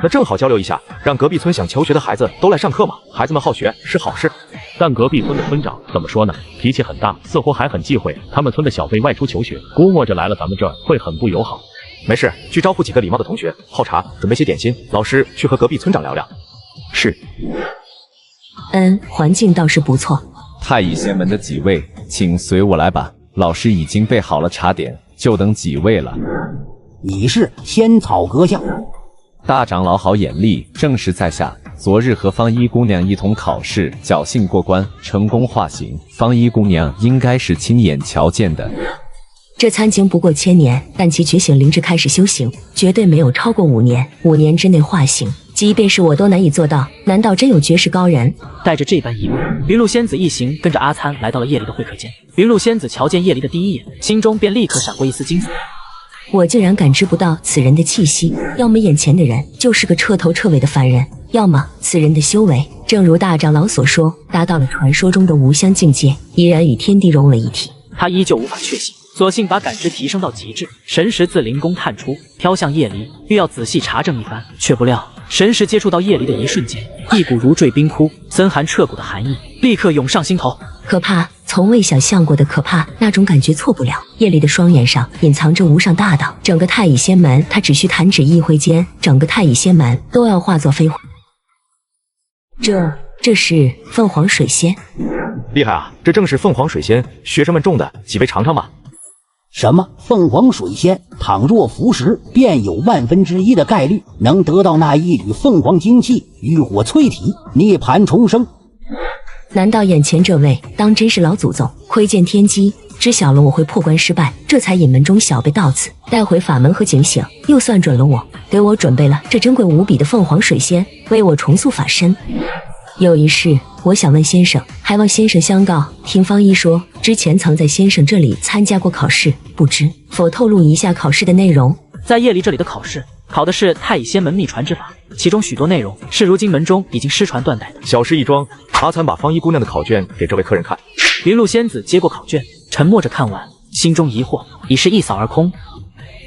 那正好交流一下，让隔壁村想求学的孩子都来上课嘛。孩子们好学是好事。
但隔壁村的村长怎么说呢？脾气很大，似乎还很忌讳他们村的小辈外出求学，估摸着来了咱们这儿会很不友好。
没事，去招呼几个礼貌的同学，泡茶，准备些点心。老师去和隔壁村长聊聊。
是。
环境倒是不错。
太乙仙门的几位，请随我来吧。老师已经备好了茶点，就等几位了。
你是仙草阁下。
大长老好眼力，正是在下。昨日和方一姑娘一同考试，侥幸过关，成功化形。方一姑娘应该是亲眼瞧见的。
这参经不过1000年，但其觉醒灵智开始修行，绝对没有超过5年。5年之内化形，即便是我都难以做到。难道真有绝世高人？
带着这般疑问，云露仙子一行跟着阿参来到了叶离的会客间。云露仙子瞧见叶离的第一眼，心中便立刻闪过一丝惊悚。
我竟然感知不到此人的气息，要么眼前的人就是个彻头彻尾的凡人，要么此人的修为正如大长老所说，达到了传说中的无相境界，依然与天地融为一体。
他依旧无法确信，索性把感知提升到极致，神识自灵宫探出，飘向叶离，欲要仔细查证一番。却不料神识接触到叶离的一瞬间，一股如坠冰窟、森寒彻骨的寒意立刻涌上心头。
可怕，从未想象过的可怕，那种感觉错不了。叶离的双眼上隐藏着无上大道，整个太乙仙门，他只需弹指一挥间，整个太乙仙门都要化作飞灰。这是凤凰水仙。
厉害啊！这正是凤凰水仙，学生们种的，几位尝尝吧。
什么凤凰水仙？倘若服食，便有1/1000的概率能得到那一缕凤凰精气，浴火淬体，涅槃重生。
难道眼前这位当真是老祖宗？窥见天机，知晓了我会破关失败，这才隐门中小辈到此，带回法门和警醒，又算准了我，给我准备了这珍贵无比的凤凰水仙，为我重塑法身。有一事，我想问先生，还望先生相告。听方一说，之前曾在先生这里参加过考试，不知否透露一下考试的内容？
在叶离这里的考试，考的是太乙仙门秘传之法，其中许多内容是如今门中已经失传断代的。
小事一桩，阿参把方一姑娘的考卷给这位客人看。
云露仙子接过考卷，沉默着看完，心中疑惑已是一扫而空。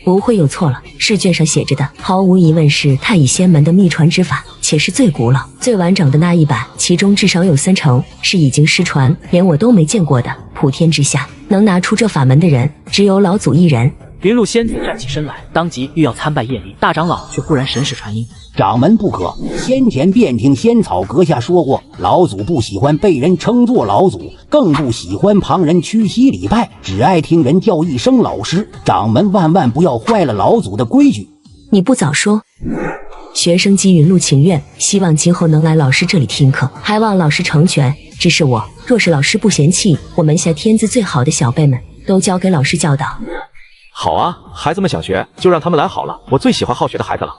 不会有错了，试卷上写着的毫无疑问是太乙仙门的秘传之法，且是最古老、最完整的那一版，其中至少有30%是已经失传，连我都没见过的。普天之下，能拿出这法门的人，只有老祖一人。
云露仙子站起身来，当即欲要参拜叶离，大长老却忽然神识传音：
掌门不可！先前便听仙草阁下说过，老祖不喜欢被人称作老祖，更不喜欢旁人屈膝礼拜，只爱听人叫一声老师。掌门万万不要坏了老祖的规矩。
你不早说！学生姬云露情愿，希望今后能来老师这里听课，还望老师成全。只是我，若是老师不嫌弃，我门下天资最好的小辈们都交给老师教导。
好啊，孩子们想学就让他们来好了，我最喜欢好学的孩子了。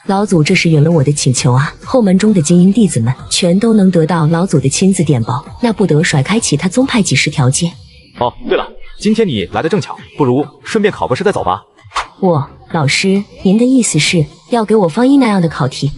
老祖这是允了我的请求啊！后门中的精英弟子们全都能得到老祖的亲自点拨，那不得甩开其他宗派几10条街。
哦，对了，今天你来的正巧，不如顺便考个试再走吧。
老师，您的意思是要给我方一那样的考题？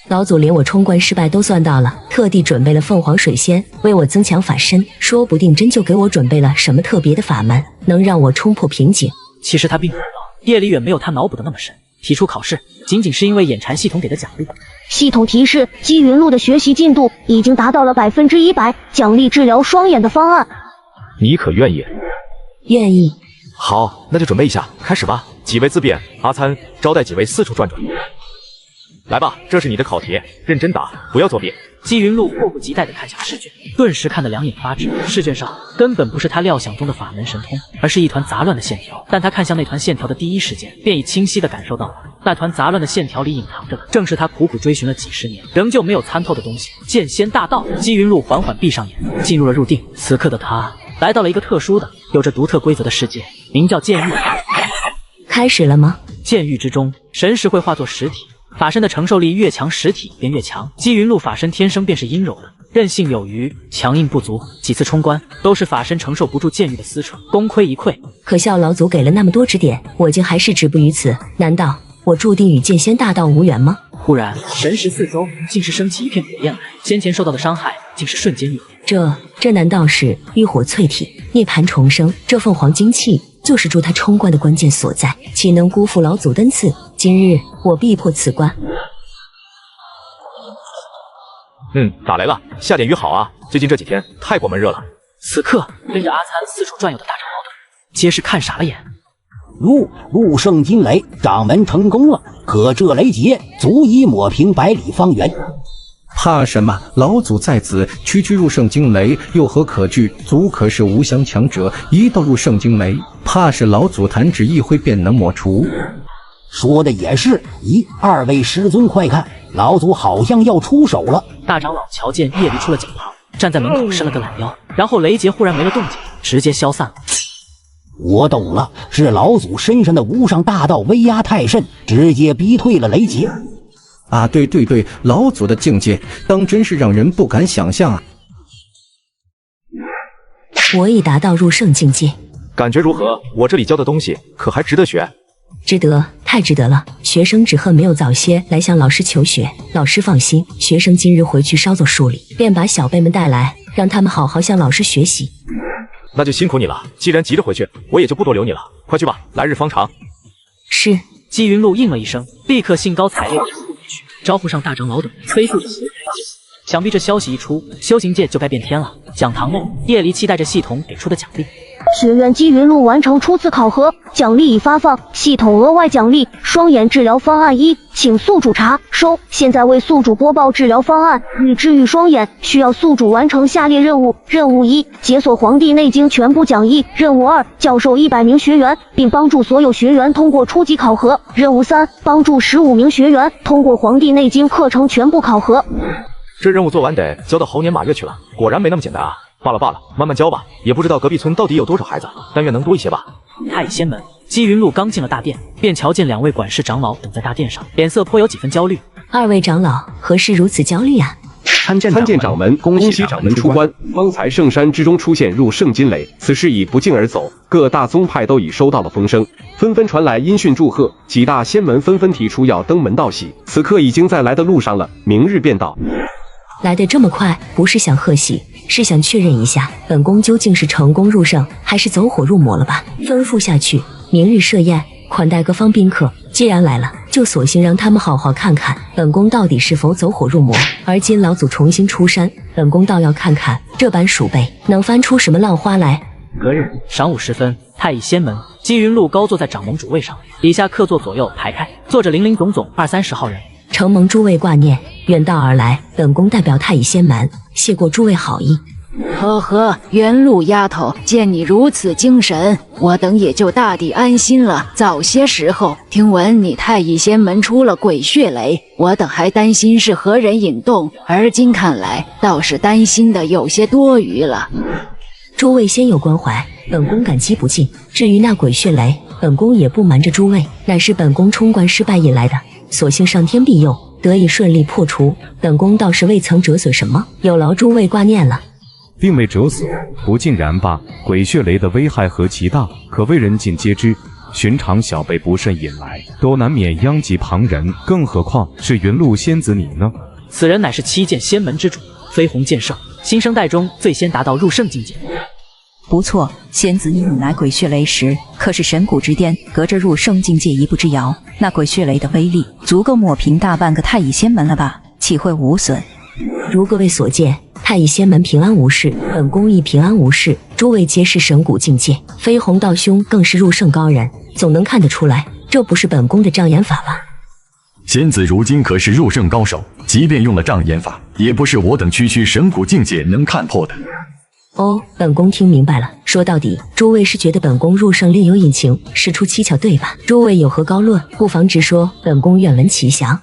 老祖连我冲关失败都算到了，特地准备了凤凰水仙为我增强法身，说不定真就给我准备了什么特别的法门，能让我冲破瓶颈。
其实他并不知道，叶离远没有他脑补的那么深，提出考试仅仅是因为眼馋系统给的奖励。
系统提示：姬云露的学习进度已经达到了100%，奖励治疗双眼的方案。
你可愿意？
愿意。
好，那就准备一下，开始吧。几位自便，阿参招待几位四处转转。来吧，这是你的考题，认真答，不要作弊。
姬云路迫不及待地看向试卷，顿时看得两眼发直。试卷上根本不是他料想中的法门神通，而是一团杂乱的线条。但他看向那团线条的第一时间，便已清晰地感受到，那团杂乱的线条里隐藏着的，正是他苦苦追寻了几十年，仍旧没有参透的东西——剑仙大道。姬云路缓缓闭上眼，进入了入定。此刻的他来到了一个特殊的、有着独特规则的世界，名叫剑域。
开始了吗？
剑域之中，神识会化作实体。法身的承受力越强，实体便越强。姬云路法身天生便是阴柔的，韧性有余，强硬不足。几次冲关都是法身承受不住剑域的撕扯，功亏一篑。
可笑老祖给了那么多指点，我竟还是止步于此。难道我注定与剑仙大道无缘吗？
忽然，神识四周竟是升起一片火焰来，先前受到的伤害竟是瞬间愈合。
这难道是浴火淬体、涅槃重生？这凤凰精气就是助他冲关的关键所在，岂能辜负老祖恩赐？今日我必破此关。
打雷了，下点雨好啊！最近这几天太过闷热了。
此刻，跟着阿参四处转悠的大长老等，皆是看傻了眼。
入圣金雷，掌门成功了，可这雷劫足以抹平百里方圆。
怕什么？老祖在此，区区入圣惊雷又何可惧？足可是无相强者，一道入圣惊雷，怕是老祖弹指一挥便能抹除。
说的也是。咦，二位师尊快看，老祖好像要出手了。
大长老瞧见叶离出了脚旁，站在门口伸了个懒腰，然后雷劫忽然没了动静，直接消散了。
我懂了，是老祖身上的无上大道威压太甚，直接逼退了雷劫。
啊，对，老祖的境界当真是让人不敢想象啊！
我已达到入圣境界，
感觉如何？我这里教的东西可还值得学？
值得，太值得了！学生只恨没有早些来向老师求学。老师放心，学生今日回去稍作梳理，便把小辈们带来，让他们好好向老师学习。
那就辛苦你了，既然急着回去，我也就不多留你了，快去吧，来日方长。
是。
姬云路应了一声，立刻兴高采烈地出去，招呼上大长老等，催促着。想必这消息一出，修行界就该变天了。讲堂内，叶离期待着系统给出的奖励。
学员姬云路完成初次考核，奖励已发放，系统额外奖励双眼治疗方案1，请宿主查收。现在为宿主播报治疗方案，欲治愈双眼，需要宿主完成下列任务：任务1，解锁黄帝内经全部讲义；任务2，教授100名学员，并帮助所有学员通过初级考核；任务3，帮助15名学员通过黄帝内经课程全部考核。
这任务做完得交到猴年马月去了，果然没那么简单啊！罢了，慢慢教吧。也不知道隔壁村到底有多少孩子，但愿能多一些吧。
太乙仙门，姬云路刚进了大殿，便瞧见2位管事长老等在大殿上，脸色颇有几分焦虑。
2位长老何事如此焦虑啊？
参见掌门，恭喜掌门出关。方才圣山之中出现入圣金雷，此事已不胫而走，各大宗派都已收到了风声，纷纷传来音讯祝贺，几大仙门纷纷提出要登门道喜，此刻已经在来的路上了，明日便到。
来得这么快，不是想贺喜，是想确认一下本宫究竟是成功入圣，还是走火入魔了吧？吩咐下去，明日设宴款待各方宾客，既然来了，就索性让他们好好看看本宫到底是否走火入魔。而今老祖重新出山，本宫倒要看看这般鼠辈能翻出什么浪花来。
隔日晌午时分，太乙仙门，姬云路高坐在掌门主位上，底下客座左右排开，坐着林林总总20-30号人。
承蒙诸位挂念，远道而来，本宫代表太乙仙门谢过诸位好意。
呵呵，元路丫头，见你如此精神，我等也就大抵安心了。早些时候听闻你太乙仙门出了鬼血雷，我等还担心是何人引动，而今看来倒是担心的有些多余了。
诸位先有关怀，本宫感激不尽。至于那鬼血雷，本宫也不瞒着诸位，乃是本宫冲关失败引来的，所幸上天庇佑，得以顺利破除，本宫倒是未曾折损什么，有劳诸位挂念了。
并未折损，不尽然罢。鬼血雷的危害何其大，可谓人尽皆知。寻常小辈不慎引来，都难免殃及旁人，更何况是云路仙子你呢？
此人乃是7剑仙门之主，飞鸿剑圣，新生代中最先达到入圣境界。
不错，仙子你引来鬼血雷时，可是神谷之巅，隔着入圣境界一步之遥。那鬼血雷的威力，足够抹平大半个太乙仙门了吧？岂会无损？
如各位所见，太乙仙门平安无事，本宫亦平安无事。诸位皆是神谷境界，飞鸿道兄更是入圣高人，总能看得出来，这不是本宫的障眼法吧？
仙子如今可是入圣高手，即便用了障眼法，也不是我等区区神谷境界能看破的。
哦，本宫听明白了。说到底，诸位是觉得本宫入圣另有隐情，事出蹊跷，对吧？诸位有何高论，不妨直说，本宫愿闻其详。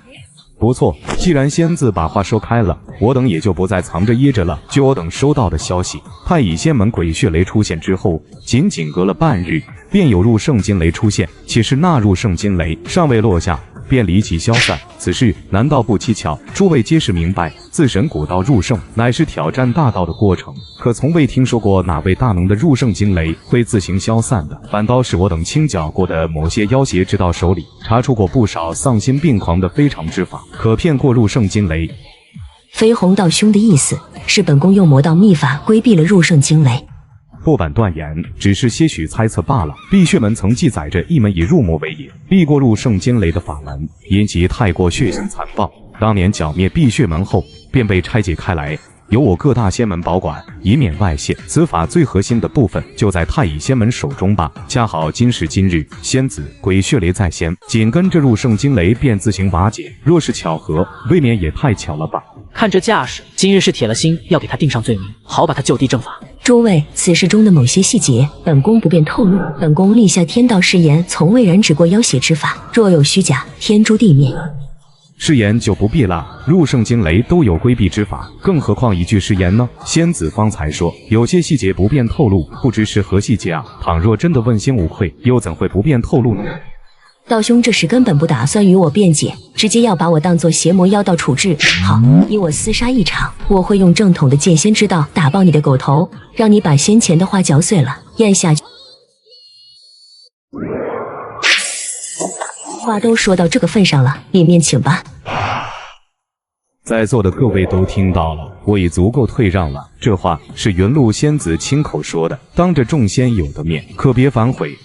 不错，既然仙子把话说开了，我等也就不再藏着掖着了。据我等收到的消息，太乙仙门鬼血雷出现之后，仅仅隔了半日，便有入圣金雷出现，且是那入圣金雷尚未落下，便离奇消散。此事难道不蹊跷？诸位皆是明白，自神谷到入圣，乃是挑战大道的过程，可从未听说过哪位大能的入圣金雷会自行消散的，反倒是我等清剿过的某些妖邪之道手里，查出过不少丧心病狂的非常之法，可骗过入圣金雷。
飞鸿道兄的意思是，本宫用魔道秘法规避了入圣金雷。
不敢断言，只是些许猜测罢了。碧血门曾记载着一门以入魔为引，避过入圣金雷的法门，因其太过血腥残暴，当年剿灭碧血门后，便被拆解开来，由我各大仙门保管，以免外泄。此法最核心的部分就在太乙仙门手中吧。恰好今时今日，仙子鬼血雷在先，紧跟着入圣金雷便自行瓦解。若是巧合，未免也太巧了吧？
看这架势，今日是铁了心要给他定上罪名，好把他就地正法。
诸位，此事中的某些细节，本宫不便透露。本宫立下天道誓言，从未染指过妖邪之法，若有虚假，天诛地灭。
誓言就不必了，入圣金雷都有规避之法，更何况一句誓言呢？仙子方才说有些细节不便透露，不知是何细节啊？倘若真的问心无愧，又怎会不便透露呢？
道兄这时根本不打算与我辩解，直接要把我当作邪魔妖道处置。好，以我厮杀一场，我会用正统的剑仙之道打爆你的狗头，让你把先前的话嚼碎了咽下去。话都说到这个份上了，里面请吧。
在座的各位都听到了，我已足够退让了。这话是云露仙子亲口说的，当着众仙友的面，可别反悔。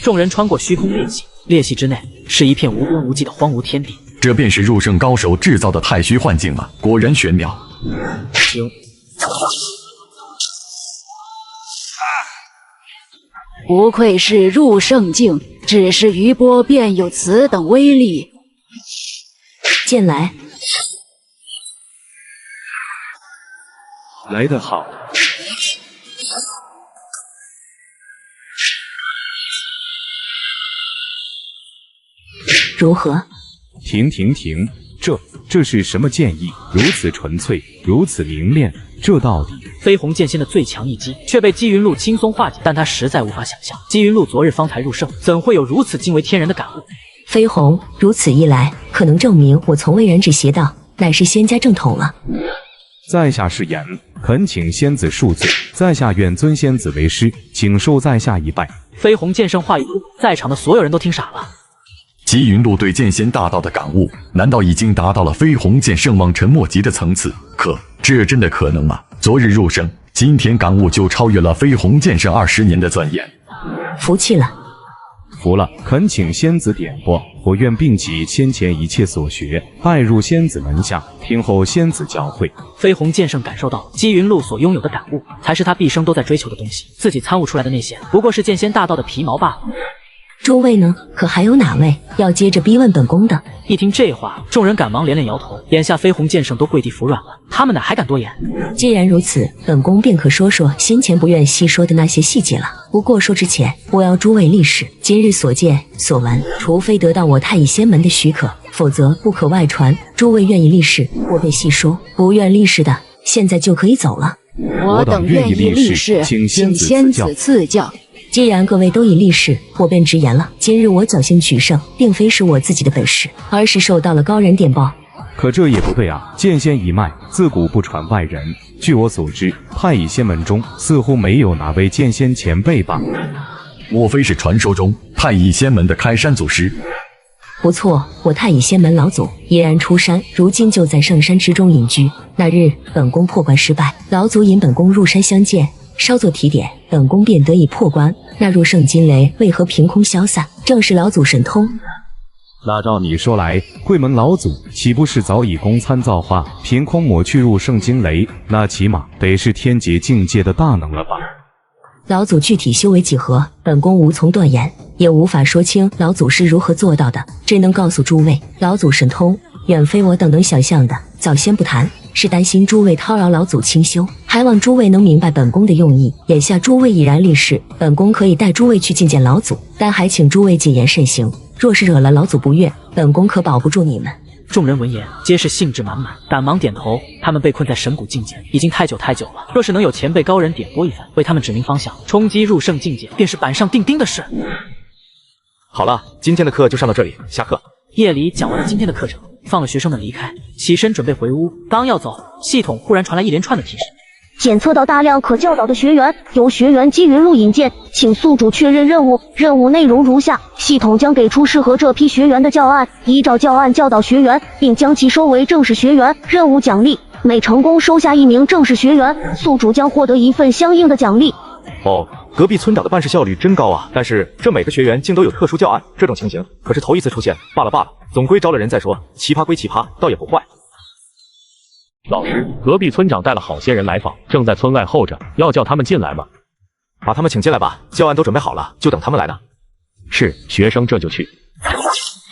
众人穿过虚空裂隙，裂隙之内是一片无边无际的荒芜天地。
这便是入圣高手制造的太虚幻境吗？果然玄妙。
行。
不愧是入圣境，只是余波便有此等威力。
剑来，
来得好。
如何？
停！这是什么剑意？如此纯粹，如此凝练，这到底……
飞鸿剑仙的最强一击，却被姬云露轻松化解，但他实在无法想象，姬云露昨日方才入圣，怎会有如此惊为天人的感悟？
飞鸿，如此一来，可能证明我从未染指邪道，乃是仙家正统了。
在下是言，恳请仙子恕罪，在下愿尊仙子为师，请受在下一拜。
飞鸿剑圣话一出，在场的所有人都听傻了。
姬云露对剑仙大道的感悟，难道已经达到了飞鸿剑圣望尘莫及的层次？可这真的可能吗？昨日入圣，今天感悟就超越了飞鸿剑圣20年的钻研。
服气了，
服了，恳请仙子点拨，我愿并起先前一切所学，拜入仙子门下，听候仙子教诲。
飞鸿剑圣感受到姬云露所拥有的感悟，才是他毕生都在追求的东西，自己参悟出来的那些，不过是剑仙大道的皮毛罢了。
诸位呢？可还有哪位要接着逼问本宫的？
一听这话，众人赶忙连连摇头，眼下飞鸿剑圣都跪地服软了，他们哪还敢多言？
既然如此，本宫便可说说先前不愿细说的那些细节了。不过说之前，我要诸位立誓，今日所见所闻，除非得到我太乙仙门的许可，否则不可外传。诸位愿意立誓，我便细说；不愿立誓的，现在就可以走了。
我等愿意立誓，请仙子赐教。
既然各位都已立誓，我便直言了。今日我侥幸取胜，并非是我自己的本事，而是受到了高人点报。
可这也不对啊！剑仙一脉自古不传外人。据我所知，太乙仙门中似乎没有哪位剑仙前辈吧？
莫非是传说中太乙仙门的开山祖师？
不错，我太乙仙门老祖依然出山，如今就在圣山之中隐居。那日本宫破关失败，老祖引本宫入山相见，稍作提点，本宫便得以破关。那入圣金雷为何凭空消散？正是老祖神通。
那照你说来，贵门老祖岂不是早已公参造化，凭空抹去入圣金雷？那起码得是天劫境界的大能了吧？
老祖具体修为几何，本宫无从断言。也无法说清老祖是如何做到的，只能告诉诸位，老祖神通远非我等能想象的。早先不谈，是担心诸位叨扰老祖清修，还望诸位能明白本宫的用意。眼下诸位已然立誓，本宫可以带诸位去觐见老祖，但还请诸位谨言慎行，若是惹了老祖不悦，本宫可保不住你们。
众人闻言，皆是兴致满满，赶忙点头。他们被困在神谷境界已经太久了，若是能有前辈高人点拨一番，为他们指明方向，冲击入圣境界，便是板上钉钉的事。
好了，今天的课就上到这里，下课。
夜里讲完了今天的课程，放了学生们离开，起身准备回屋。刚要走，系统忽然传来一连串的提示。
检测到大量可教导的学员，由学员机云录引荐，请宿主确认任务。任务内容如下：系统将给出适合这批学员的教案，依照教案教导学员，并将其收为正式学员。任务奖励：每成功收下1名正式学员，宿主将获得一份相应的奖励。
哦，隔壁村长的办事效率真高啊！但是这每个学员竟都有特殊教案，这种情形可是头一次出现。罢了，总归招了人再说，奇葩归奇葩，倒也不坏。
老师，隔壁村长带了好些人来访，正在村外候着，要叫他们进来吗？
把他们请进来吧，教案都准备好了，就等他们来呢。
是，学生这就去。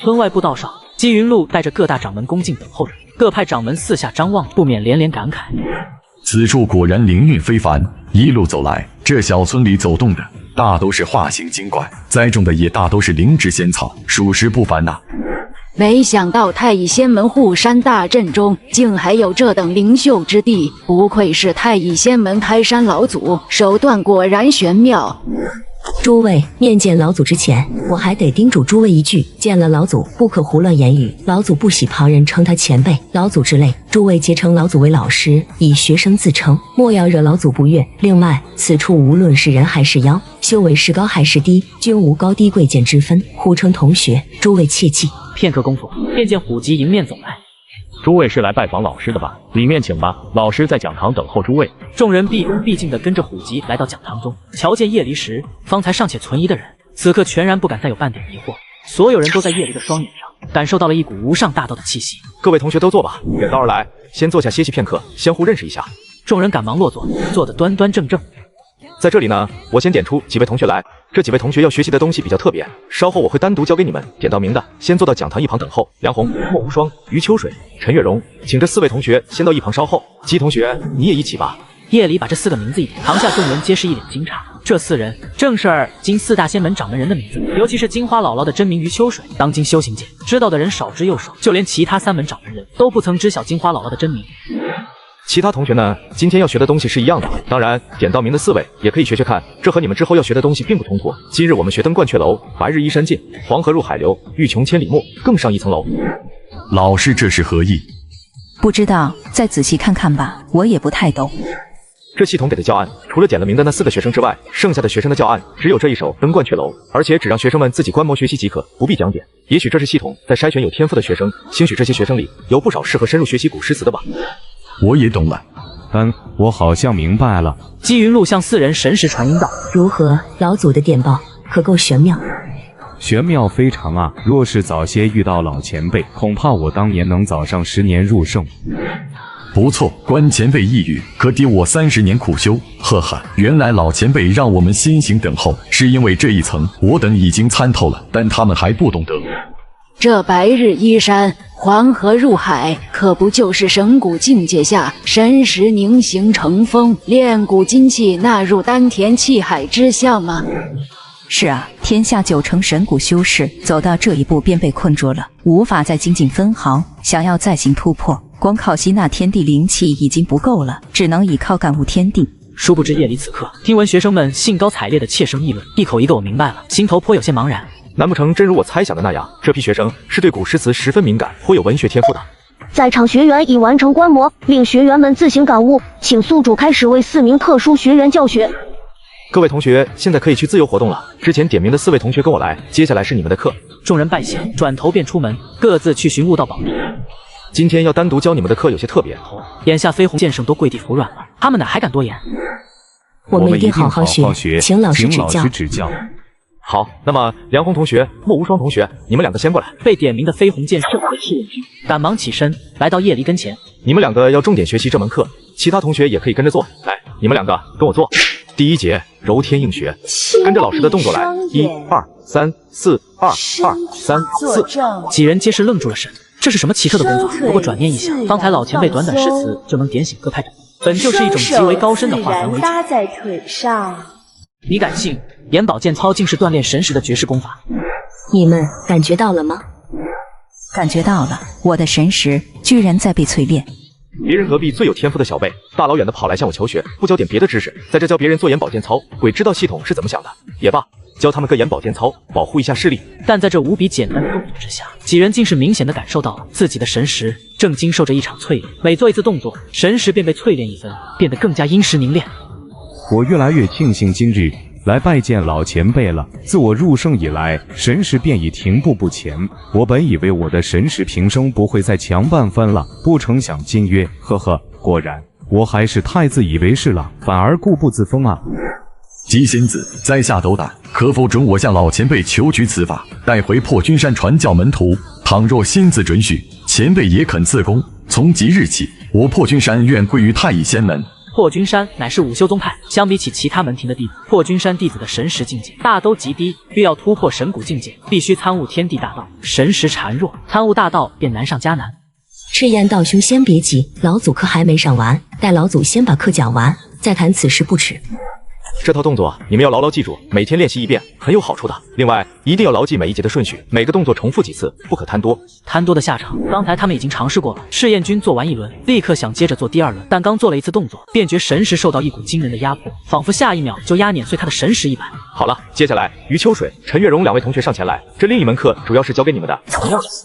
村外步道上，姬云路带着各大掌门恭敬等候着，各派掌门四下张望，不免连连感慨：
此处果然灵运非凡。一路走来，这小村里走动的大都是化形精怪，栽种的也大都是灵芝仙草，属实不凡呐。
没想到太乙仙门护山大阵中竟还有这等灵秀之地，不愧是太乙仙门开山老祖，手段果然玄妙。
诸位面见老祖之前，我还得叮嘱诸位一句，见了老祖不可胡乱言语，老祖不喜旁人称他前辈、老祖之类，诸位皆称老祖为老师，以学生自称，莫要惹老祖不悦。另外，此处无论是人还是妖，修为是高还是低，均无高低贵贱之分，互称同学，诸位切记。
片刻功夫，便见虎吉迎面走来。
诸位是来拜访老师的吧？里面请吧，老师在讲堂等候诸位。
众人毕恭毕敬地跟着虎吉来到讲堂中，瞧见叶离时，方才尚且存疑的人，此刻全然不敢再有半点疑惑。所有人都在叶离的双眼上感受到了一股无上大道的气息。
各位同学都坐吧，远道而来，先坐下歇息片刻，相互认识一下。
众人赶忙落座，坐得端端正正。
在这里呢，我先点出几位同学来。这几位同学要学习的东西比较特别，稍后我会单独教给你们。点到名的，先坐到讲堂一旁等候。梁红、莫无双、余秋水、陈月荣，请这4位同学先到一旁稍后。姬同学，你也一起吧。
夜里把这4个名字一点，堂下众人皆是一脸惊诧。这4人正是今4大仙门掌门人的名字，尤其是金花姥姥的真名余秋水。当今修行界知道的人少之又少，就连其他3门掌门人都不曾知晓金花姥姥的真名。
其他同学呢，今天要学的东西是一样的，当然点到名的4位也可以学学看，这和你们之后要学的东西并不冲突。今日我们学登鹳雀楼，白日依山尽，黄河入海流，欲穷千里目，更上一层楼。
老师这是何意？
不知道，再仔细看看吧，我也不太懂。
这系统给的教案，除了点了名的那4个学生之外，剩下的学生的教案只有这一首登鹳雀楼，而且只让学生们自己观摩学习即可，不必讲解。也许这是系统在筛选有天赋的学生，兴许这些学生里有不少适合深入学习古诗词的吧。
我也懂了，
我好像明白了。
姬云路向4人神识传音道：
如何？老祖的电报可够玄妙？
玄妙非常啊！若是早些遇到老前辈，恐怕我当年能早上10年入圣。
不错，观前辈一语，可抵我30年苦修。呵呵，原来老前辈让我们先行等候，是因为这一层我等已经参透了，但他们还不懂得。
这白日依山，黄河入海，可不就是神谷境界下神识凝形成风，炼骨精气纳入丹田气海之象吗？
是啊，天下9成神谷修士走到这一步便被困住了，无法再精进分毫，想要再行突破，光靠吸纳天地灵气已经不够了，只能依靠感悟天地。
殊不知夜里此刻听闻学生们兴高采烈的切声议论，一口一个我明白了，心头颇有些茫然。
难不成真如我猜想的那样，这批学生是对古诗词十分敏感，颇有文学天赋的？
在场学员已完成观摩，令学员们自行感悟，请宿主开始为4名特殊学员教学。
各位同学现在可以去自由活动了，之前点名的4位同学跟我来，接下来是你们的课。
众人拜谢，转头便出门，各自去寻悟道宝地。
今天要单独教你们的课有些特别，
眼下飞鸿剑圣都跪地服软了，他们哪还敢多言？
我们一定好好学，请老师指教。
好，那么梁红同学、莫无双同学，你们2个先过来。
被点名的飞鸿剑圣和赤焰君赶忙起身，来到叶离跟前。
你们2个要重点学习这门课，其他同学也可以跟着做。来，你们2个跟我做。第1节柔天应穴，跟着老师的动作来，1、2、3、4、2、2、3、4。
几人皆是愣住了神，这是什么奇特的功法？不过转念一想，刚才老前辈短短诗词就能点醒各派长，本就是一种极为高深的化繁为简。
搭在腿上。
你敢信眼保健操竟是锻炼神识的绝世功法？
你们感觉到了吗？
感觉到了，我的神识居然在被淬炼。
别人隔壁最有天赋的小辈，大老远的跑来向我求学，不教点别的知识，在这教别人做眼保健操，鬼知道系统是怎么想的。也罢，教他们个眼保健操，保护一下视力。
但在这无比简单的动作之下，几人竟是明显的感受到了自己的神识正经受着一场淬炼，每做一次动作，神识便被淬炼一分，变得更加殷实凝练。
我越来越庆幸今日来拜见老前辈了。自我入圣以来，神识便已停步不前。我本以为我的神识平生不会再强半分了，不成想今曰，呵呵，果然我还是太自以为是了，反而固步自封啊。
姬仙子，在下斗胆，可否准我向老前辈求取此法，带回破军山传教门徒？倘若仙子准许，前辈也肯赐功。从即日起，我破军山愿归于太乙仙门。
破军山乃是午休宗派，相比起其他门庭的弟子，破军山弟子的神识境界大都极低，欲要突破神谷境界，必须参悟天地大道，神识孱弱，参悟大道便难上加难。
赤焰道兄先别急，老祖课还没上完，待老祖先把课讲完，再谈此事不迟。
这套动作你们要牢牢记住，每天练习一遍很有好处的。另外，一定要牢记每一节的顺序，每个动作重复几次，不可贪多。
贪多的下场，刚才他们已经尝试过了。试验君做完一轮，立刻想接着做第二轮，但刚做了一次动作，便觉神识受到一股惊人的压迫，仿佛下一秒就压碾碎他的神识一般。
好了，接下来于秋水、陈月荣两位同学上前来，这另一门课主要是教给你们的，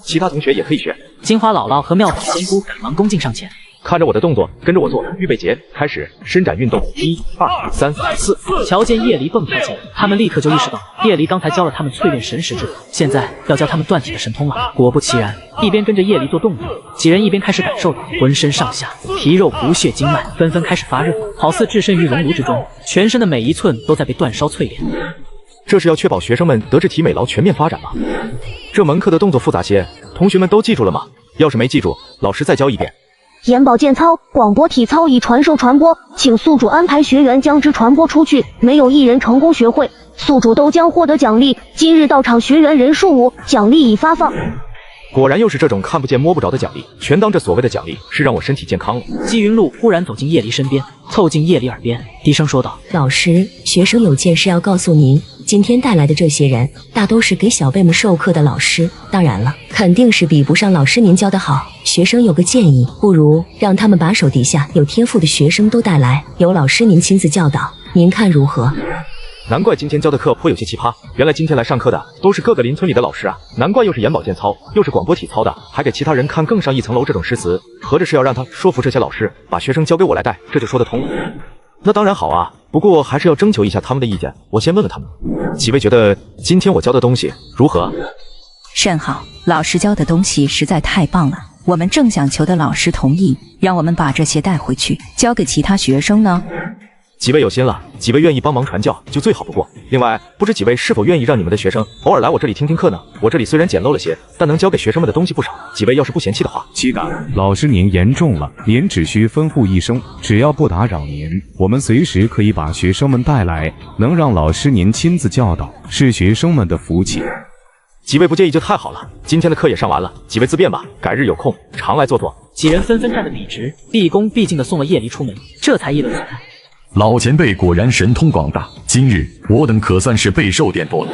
其他同学也可以学。
金花姥姥和妙法仙姑赶忙恭敬上前。
看着我的动作，跟着我做，预备节，开始，伸展运动，1、2、3、4。
瞧见叶离蹦跳进来，他们立刻就意识到，叶离刚才教了他们淬炼神识之法，现在要教他们断体的神通了。果不其然，一边跟着叶离做动作，几人一边开始感受到浑身上下皮肉骨血经脉纷纷开始发热，好似置身于熔炉之中，全身的每一寸都在被煅烧淬炼。
这是要确保学生们德智体美劳全面发展吗？这门课的动作复杂些，同学们都记住了吗？要是没记住，老师再教一遍。
眼保健操、广播体操已传授传播，请宿主安排学员将之传播出去，没有一人成功学会，宿主都将获得奖励。今日到场学员人数5，奖励已发放。
果然又是这种看不见摸不着的奖励，全当这所谓的奖励是让我身体健康了。
姬云露忽然走进叶离身边，凑近叶离耳边，低声说道：“
老师，学生有件事要告诉您。今天带来的这些人，大都是给小辈们授课的老师，当然了，肯定是比不上老师您教的好。学生有个建议，不如让他们把手底下有天赋的学生都带来，由老师您亲自教导，您看如何？”
难怪今天教的课颇有些奇葩，原来今天来上课的都是各个邻村里的老师啊！难怪又是眼保健操，又是广播体操的，还给其他人看更上一层楼这种诗词，合着是要让他说服这些老师，把学生交给我来带，这就说得通了。那当然好啊，不过还是要征求一下他们的意见，我先问问他们，几位觉得今天我教的东西如何？
甚好，老师教的东西实在太棒了，我们正想求得老师同意，让我们把这些带回去，交给其他学生呢。
几位有心了，几位愿意帮忙传教就最好不过。另外，不知几位是否愿意让你们的学生偶尔来我这里听听课呢？我这里虽然简陋了些，但能教给学生们的东西不少。几位要是不嫌弃的话，
岂敢！老师您言重了，您只需吩咐一声，只要不打扰您，我们随时可以把学生们带来。能让老师您亲自教导，是学生们的福气。
几位不介意就太好了，今天的课也上完了，几位自便吧，改日有空常来坐坐。
几人纷纷站得笔直，毕恭毕敬地送了叶离出门，这才议论起来。
老前辈果然神通广大，今日我等可算是备受点拨了。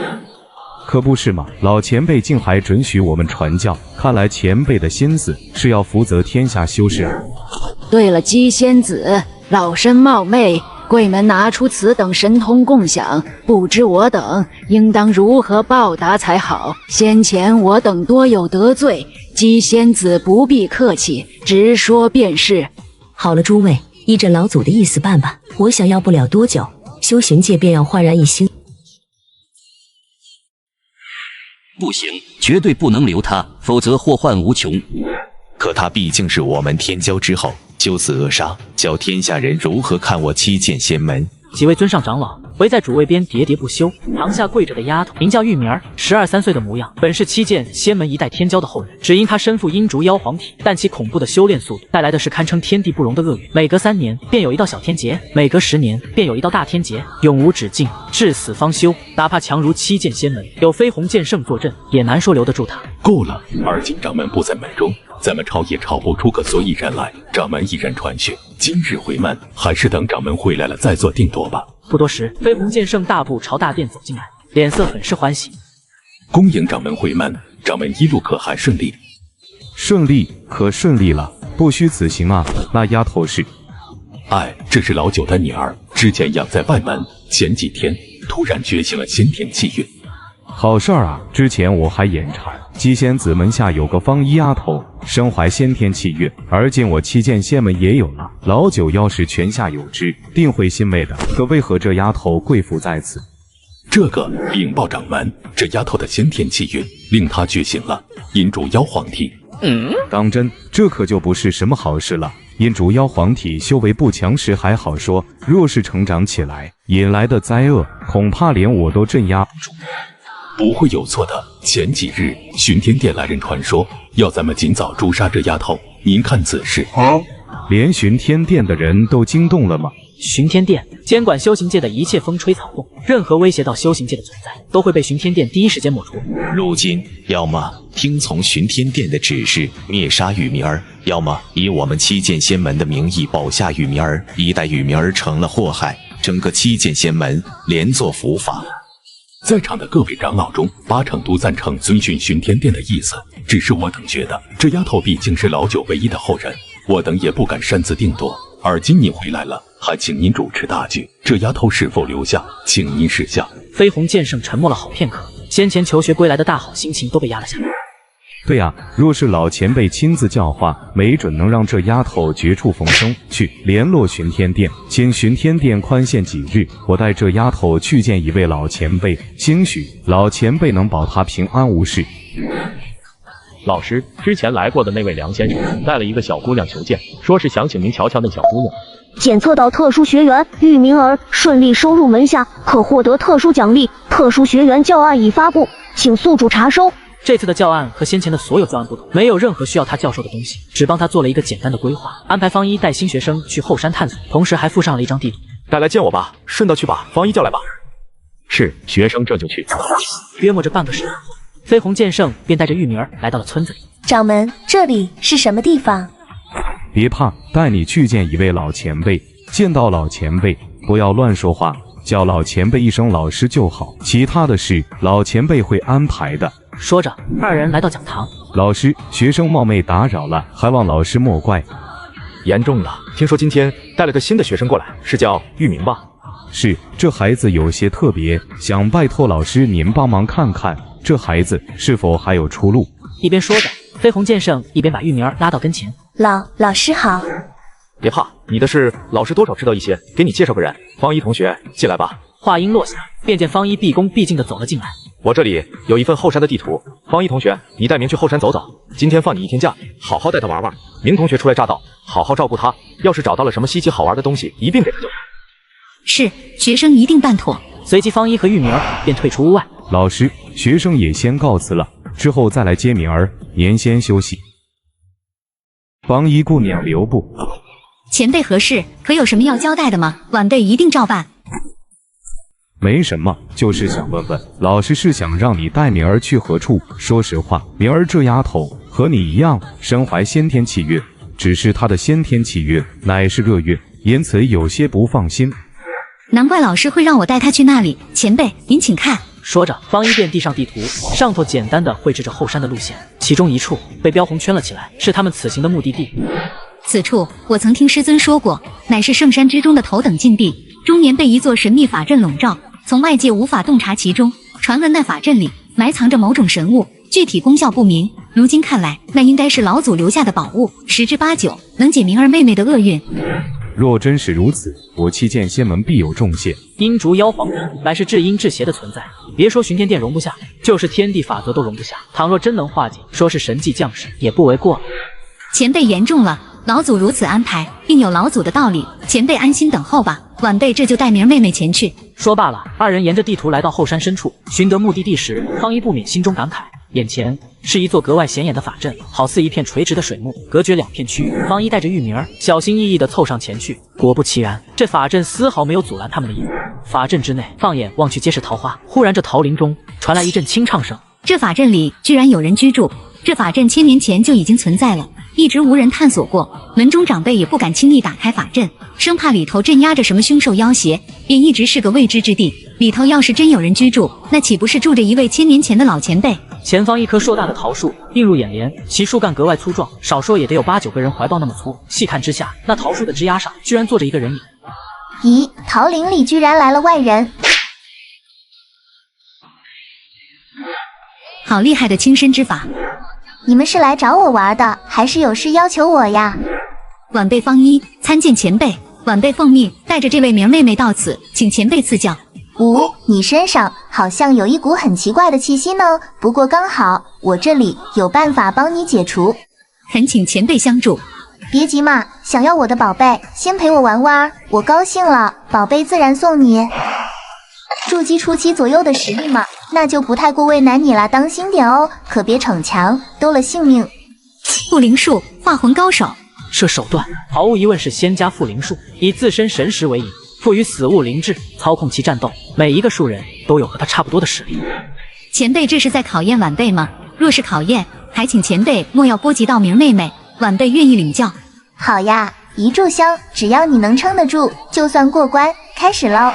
可不是嘛，老前辈竟还准许我们传教，看来前辈的心思是要福泽天下修士啊。
对了，姬仙子，老身冒昧，贵门拿出此等神通共享，不知我等应当如何报答才好？先前我等多有得罪，姬仙子不必客气，直说便是。
好了，诸位，依着老祖的意思办吧，我想要不了多久，修行界便要焕然一新。
不行，绝对不能留他，否则祸患无穷。
可他毕竟是我们天骄之后，就此扼杀，教天下人如何看我七剑仙门。
几位尊上长老围在主位边喋喋不休。堂下跪着的丫头名叫玉明儿，12、13岁的模样，本是七剑仙门一代天骄的后人，只因她身负阴烛妖皇体，但其恐怖的修炼速度带来的是堪称天地不容的厄运。每隔3年便有一道小天劫，每隔10年便有一道大天劫，永无止境，至死方休。哪怕强如七剑仙门，有飞鸿剑圣坐镇，也难说留得住他。
够了，而今掌门不在门中，咱们朝也朝不出个所以然来。掌门一人传讯，今日回门，还是等掌门回来了再做定夺吧。
不多时，飞鸿剑圣大步朝大殿走进来，脸色很是欢喜。
恭迎掌门回门，掌门一路可还顺利？
顺利，可顺利了，不虚此行啊。那丫头是？
哎，这是老九的女儿，之前养在外门，前几天突然觉醒了先天气运。
好事儿啊！之前我还眼馋，姬仙子门下有个方一丫头，身怀先天气运，而今我七剑仙门也有了。老九要是泉下有知，定会欣慰的。可为何这丫头贵妇在此？
这个禀报掌门，这丫头的先天气运令她觉醒了阴烛妖皇体。
当真？这可就不是什么好事了。阴烛妖皇体修为不强时还好说，若是成长起来，引来的灾厄，恐怕连我都镇压不住。
不会有错的。前几日巡天殿来人传说，要咱们尽早诛杀这丫头，您看此事？
连巡天殿的人都惊动了吗？
巡天殿监管修行界的一切风吹草动，任何威胁到修行界的存在，都会被巡天殿第一时间抹除。
如今，要么听从巡天殿的指示灭杀玉明儿，要么以我们七剑仙门的名义保下玉明儿，一旦玉明儿成了祸害，整个七剑仙门连坐伏法。
在场的各位长老中，8成都赞成遵循巡天殿的意思，只是我等觉得这丫头毕竟是老九唯一的后人，我等也不敢擅自定夺。而今您回来了，还请您主持大局，这丫头是否留下，请您示下。
飞鸿剑圣沉默了好片刻，先前求学归来的大好心情都被压了下来。
对呀，若是老前辈亲自教化，没准能让这丫头绝处逢生。去联络巡天殿，请巡天殿宽限几日，我带这丫头去见一位老前辈，兴许老前辈能保她平安无事。
老师，之前来过的那位梁先生带了一个小姑娘求见，说是想请您瞧瞧那小姑娘。
检测到特殊学员玉明儿顺利收入门下，可获得特殊奖励。特殊学员教案已发布，请宿主查收。
这次的教案和先前的所有教案不同，没有任何需要他教授的东西，只帮他做了一个简单的规划，安排方一带新学生去后山探索，同时还附上了一张地图。
带来见我吧，顺道去把方一叫来吧。
是，学生这就去。
约莫这半个时辰后，飞鸿剑圣便带着玉明儿来到了村子里。
掌门，这里是什么地方？
别怕，带你去见一位老前辈。见到老前辈，不要乱说话，叫老前辈一声老师就好，其他的事老前辈会安排的。
说着，二人来到讲堂。
老师，学生冒昧打扰了，还望老师莫怪。
严重了，听说今天带了个新的学生过来，是叫玉明吧？
是，这孩子有些特别，想拜托老师您帮忙看看，这孩子是否还有出路。
一边说着，飞鸿剑圣一边把玉明儿拉到跟前。
老师好。
别怕，你的事老师多少知道一些，给你介绍个人，方一同学，进来吧。
话音落下，便见方一毕恭毕敬地走了进来。
我这里有一份后山的地图，方一同学，你带明去后山走走，今天放你1天假，好好带他玩玩。明同学初来乍到，好好照顾他，要是找到了什么稀奇好玩的东西，一并给他救。
是，学生一定办妥。
随即方一和玉明儿便退出屋外。
老师，学生也先告辞了，之后再来接明儿，您先休息。方一姑娘留步。
前辈何事？可有什么要交代的吗？晚辈一定照办。
没什么，就是想问问，老师是想让你带明儿去何处？说实话，明儿这丫头和你一样，身怀先天气运，只是她的先天气运乃是厄运，因此有些不放心。
难怪老师会让我带她去那里。前辈，您请看。
说着，方一便递上地图，上头简单的绘制着后山的路线，其中一处被标红圈了起来，是他们此行的目的地。
此处我曾听师尊说过，乃是圣山之中的头等禁地，终年被一座神秘法阵笼罩，从外界无法洞察其中。传闻那法阵里埋藏着某种神物，具体功效不明。如今看来，那应该是老祖留下的宝物，10之8九能解明儿妹妹的厄运。
若真是如此，我七剑仙门必有重谢。
阴烛妖皇体乃是至阴至邪的存在，别说巡天殿容不下，就是天地法则都容不下。倘若真能化解，说是神迹降世也不为过。
前辈言重了，老祖如此安排，定有老祖的道理，前辈安心等候吧。晚辈这就带明妹妹前去。
说罢了，二人沿着地图来到后山深处，寻得目的地时，方一不免心中感慨，眼前是一座格外显眼的法阵，好似一片垂直的水幕，隔绝两片区域。方一带着玉明儿小心翼翼地凑上前去，果不其然，这法阵丝毫没有阻拦他们的意图。法阵之内，放眼望去皆是桃花。忽然，这桃林中传来一阵清唱声，
这法阵里居然有人居住。这法阵1000年前就已经存在了，一直无人探索过，门中长辈也不敢轻易打开法阵，生怕里头镇压着什么凶兽妖邪，便一直是个未知之地。里头要是真有人居住，那岂不是住着一位1000年前的老前辈？
前方一棵硕大的桃树映入眼帘，其树干格外粗壮，少说也得有8、9个人怀抱那么粗。细看之下，那桃树的枝丫上居然坐着一个人影。
咦，桃林里居然来了外人！
好厉害的轻身之法！
你们是来找我玩的，还是有事要求我呀？
晚辈方一参见前辈，晚辈奉命带着这位明妹妹到此，请前辈赐教。
你身上好像有一股很奇怪的气息呢，不过刚好我这里有办法帮你解除，
恳请前辈相助。
别急嘛，想要我的宝贝，先陪我玩玩，我高兴了，宝贝自然送你。筑基初期左右的实力嘛，那就不太过为难你了，当心点哦，可别逞强，丢了性命。
复灵术，化魂高手。
这手段毫无疑问是仙家复灵术，以自身神识为引，赋予死物灵智，操控其战斗。每一个树人都有和他差不多的实力。
前辈这是在考验晚辈吗？若是考验，还请前辈莫要波及到明妹妹，晚辈愿意领教。
好呀，一炷香，只要你能撑得住，就算过关。开始喽！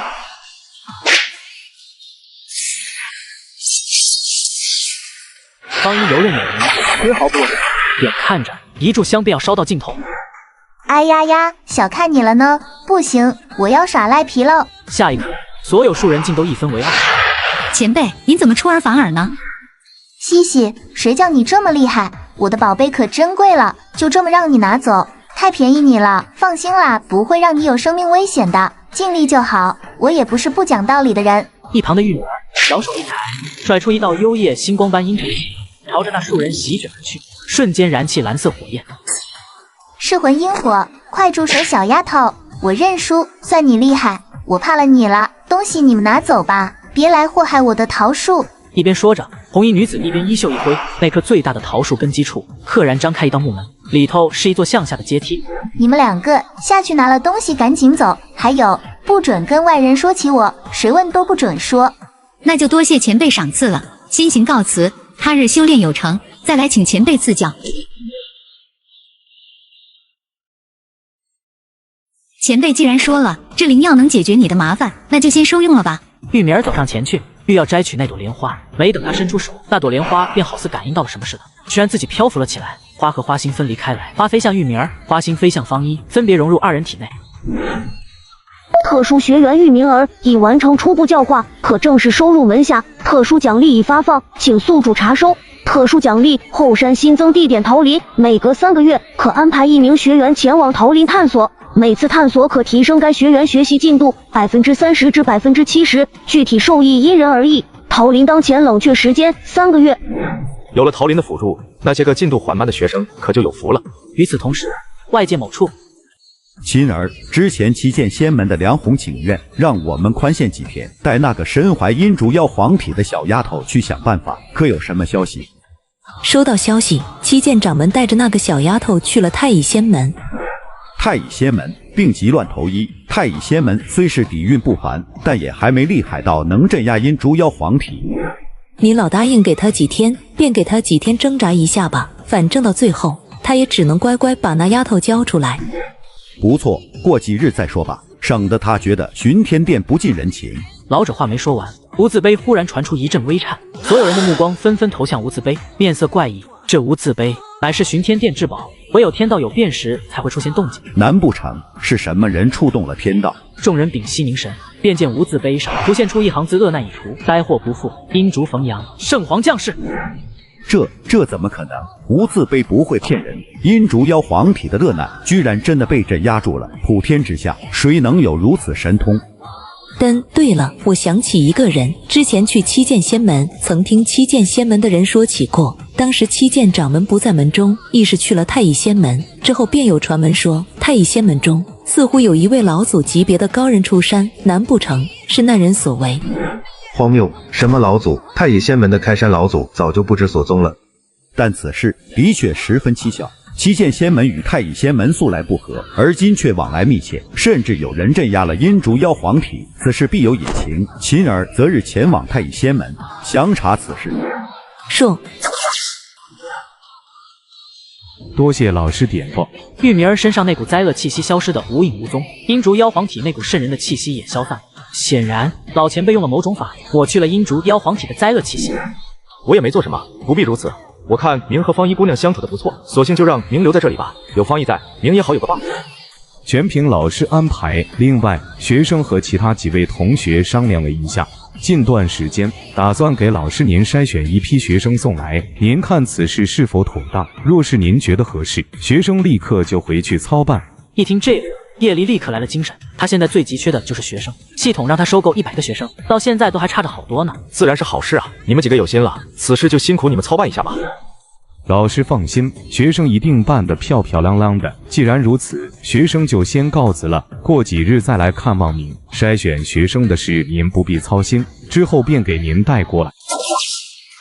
方一游刃有余，丝毫不落下，眼看着一炷香便要烧到尽头。
哎呀呀，小看你了呢！不行，我要耍赖皮了。
下一刻，所有树人竟都一分为二。
前辈，您怎么出尔反尔呢？
西西，谁叫你这么厉害？我的宝贝可珍贵了，就这么让你拿走，太便宜你了。放心啦，不会让你有生命危险的，尽力就好。我也不是不讲道理的人。
一旁的玉女儿小手一抬，甩出一道幽夜星光般阴沉的气，朝着那树人席卷而去，瞬间燃起蓝色火焰。
噬魂阴火，快住手，小丫头！我认输，算你厉害，我怕了你了。东西你们拿走吧，别来祸害我的桃树。
一边说着，红衣女子一边衣袖一挥，那棵最大的桃树根基处赫然张开一道木门，里头是一座向下的阶梯。
你们2个下去拿了东西赶紧走，还有不准跟外人说起我，谁问都不准说。
那就多谢前辈赏赐了，先行告辞，他日修炼有成，再来请前辈赐教。前辈既然说了这灵药能解决你的麻烦，那就先收用了吧。
玉米儿走上前去，欲要摘取那朵莲花，没等他伸出手，那朵莲花便好似感应到了什么似的，居然自己漂浮了起来。花和花心分离开来，花飞向玉米儿，花心飞向方一，分别融入2人体内。
特殊学员玉明儿已完成初步教化，可正式收入门下。特殊奖励已发放，请宿主查收。特殊奖励：后山新增地点桃林，每隔3个月可安排1名学员前往桃林探索。每次探索可提升该学员学习进度30%至70%，具体受益因人而异。桃林当前冷却时间3个月。
有了桃林的辅助，那些个进度缓慢的学生可就有福了。
与此同时，外界某处，
琴儿，之前七剑仙门的梁红请愿，让我们宽限几天，带那个身怀阴烛妖黄体的小丫头去想办法，可有什么消息？
收到消息，七剑掌门带着那个小丫头去了太乙仙门。
太乙仙门病急乱投医，太乙仙门虽是底蕴不凡，但也还没厉害到能镇压阴烛妖黄体。
你老答应给他几天，便给他几天挣扎一下吧，反正到最后他也只能乖乖把那丫头交出来。
不错，过几日再说吧，省得他觉得巡天殿不近人情。
老者话没说完，无字碑忽然传出一阵微颤，所有人的目光纷纷投向无字碑，面色怪异。这无字碑乃是巡天殿至宝，唯有天道有变时才会出现动静。
难不成是什么人触动了天道？
众人屏息凝神，便见无字碑上浮现出一行字：恶难已除，灾祸不复，阴烛逢阳，圣皇降世。
这怎么可能？无字碑不会骗人，阴烛妖黄体的恶难居然真的被镇压住了。普天之下，谁能有如此神通？
对了，我想起一个人，之前去七剑仙门，曾听七剑仙门的人说起过。当时七剑掌门不在门中，亦是去了太乙仙门。之后便有传闻说，太乙仙门中似乎有一位老祖级别的高人出山，难不成是那人所为？
荒谬！什么老祖？太乙仙门的开山老祖早就不知所踪了。
但此事的确十分蹊跷。七剑仙门与太乙仙门素来不和，而今却往来密切，甚至有人镇压了阴烛妖皇体，此事必有隐情。秦儿择日前往太乙仙门详查此事。
说。
多谢老师点拨。
玉明儿身上那股灾恶气息消失的无影无踪，阴烛妖皇体那股渗人的气息也消散了。显然，老前辈用了某种法抹去了阴烛妖皇体的灾恶气息。
我也没做什么，不必如此。我看明和方一姑娘相处的不错，索性就让明留在这里吧。有方一在，明也好有个伴。
全凭老师安排。另外，学生和其他几位同学商量了一下，近段时间打算给老师您筛选一批学生送来，您看此事是否妥当？若是您觉得合适，学生立刻就回去操办。
一听这个，叶离立刻来了精神。他现在最急缺的就是学生，系统让他收购100个学生，到现在都还差着好多呢。
自然是好事啊！你们几个有心了，此事就辛苦你们操办一下吧。
老师放心，学生一定办得漂漂亮亮的。既然如此，学生就先告辞了，过几日再来看望您。筛选学生的事您不必操心，之后便给您带过来。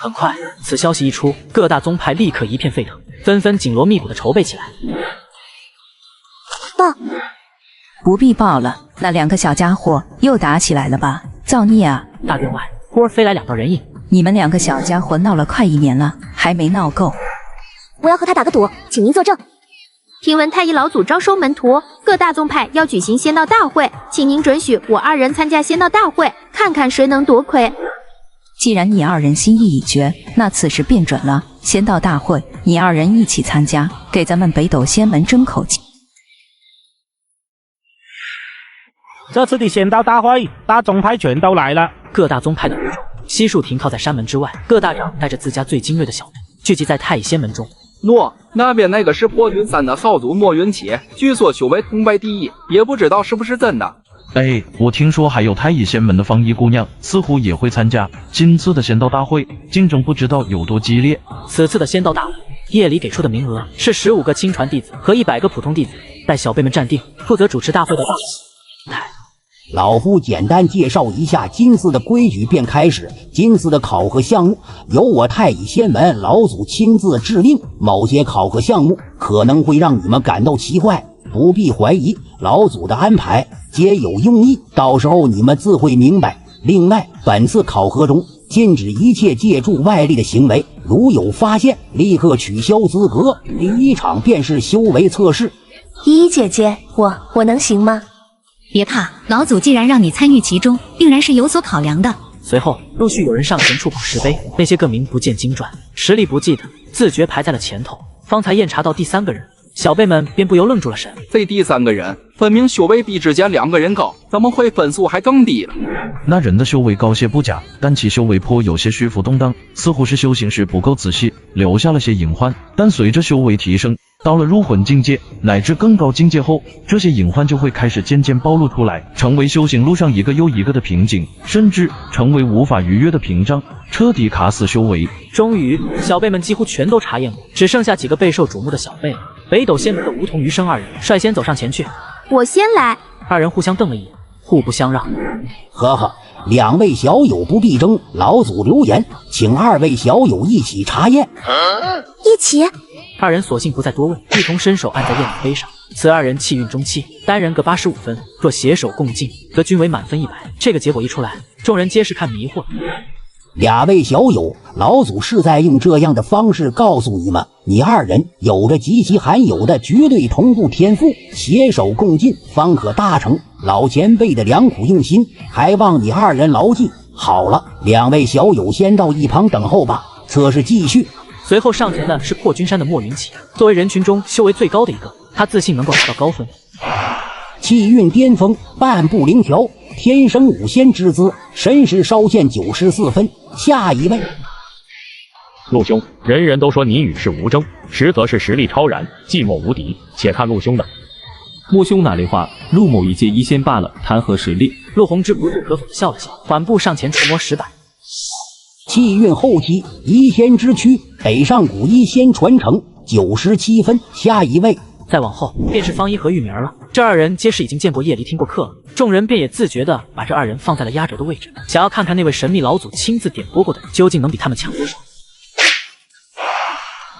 很快，此消息一出，各大宗派立刻一片沸腾，纷纷紧锣密鼓地筹备起来。
报，
不必报了，那2个小家伙又打起来了吧？造孽啊！
大殿外忽而飞来2道人影，
你们2个小家伙闹了快1年了，还没闹够。
我要和他打个赌，请您作证。
听闻太乙老祖招收门徒，各大宗派要举行仙道大会，请您准许我2人参加仙道大会，看看谁能夺魁。
既然你2人心意已决，那此事便准了。仙道大会，你2人一起参加，给咱们北斗仙门争口气。
这次的仙道大会，大宗派全都来了。
各大宗派的人众悉数停靠在山门之外，各大长带着自家最精锐的小队，聚集在太乙仙门中。
那边那个是破军山的少主莫云起，据说修为通拜第一，也不知道是不是真的。
哎，我听说还有太乙仙门的方一姑娘，似乎也会参加今次的仙道大会，竞争不知道有多激烈。
此次的仙道大会，夜里给出的名额是15个亲传弟子和100个普通弟子，待小辈们站定，负责主持大会的大台。
老夫简单介绍一下今次的规矩便开始。今次的考核项目由我太乙仙门老祖亲自制定，某些考核项目可能会让你们感到奇怪，不必怀疑，老祖的安排皆有用意，到时候你们自会明白。另外，本次考核中禁止一切借助外力的行为，如有发现，立刻取消资格。第1场便是修为测试。
依依姐姐，我能行吗？
别怕，老祖既然让你参与其中，定然是有所考量的。
随后陆续有人上前触碰石碑，那些个名不见经传、实力不济的，自觉排在了前头。方才验查到第3个人，小辈们便不由愣住了神。
这第3个人分明修为比之前2个人高，怎么会分数还更低了？
那人的修为高些不假，但其修为颇有些虚浮动荡，似乎是修行时不够仔细，留下了些隐患。但随着修为提升，到了入魂境界乃至更高境界后，这些隐患就会开始渐渐暴露出来，成为修行路上一个又一个的瓶颈，甚至成为无法逾越的屏障，彻底卡死修为。
终于，小辈们几乎全都查验过，只剩下几个备受瞩目的小辈了。北斗仙门的梧桐余生2人率先走上前去。
我先来。
2人互相瞪了一眼，互不相让。
呵呵，2位小友不必争，老祖留言，请2位小友一起查验。
一起
？2人索性不再多问，一同伸手按在验符碑上。此2人气运中期，单人各85分，若携手共进，则均为满分100。这个结果一出来，众人皆是看迷糊了。
2位小友，老祖是在用这样的方式告诉你们，你2人有着极其罕有的绝对同步天赋，携手共进，方可达成。老前辈的良苦用心，还望你2人牢记。好了，2位小友先到一旁等候吧，测试继续。
随后上前的是破军山的莫云起，作为人群中修为最高的一个，他自信能够拿到高分。
气运巅峰，半步灵桥，天生武仙之姿，神识稍现94分。下一位，
陆兄，人人都说你与世无争，实则是实力超然，寂寞无敌。且看陆兄的。
陆兄哪里话？陆某一介一仙罢了，谈何实力？
陆鸿之不置可否的笑了笑，缓步上前触摸石板。
气运后期，一仙之躯，北上古一仙传承97分。下一位，
再往后便是方一和玉明了。这二人皆是已经见过夜离、听过课了，众人便也自觉地把这二人放在了压轴的位置，想要看看那位神秘老祖亲自点拨过的人究竟能比他们强多少。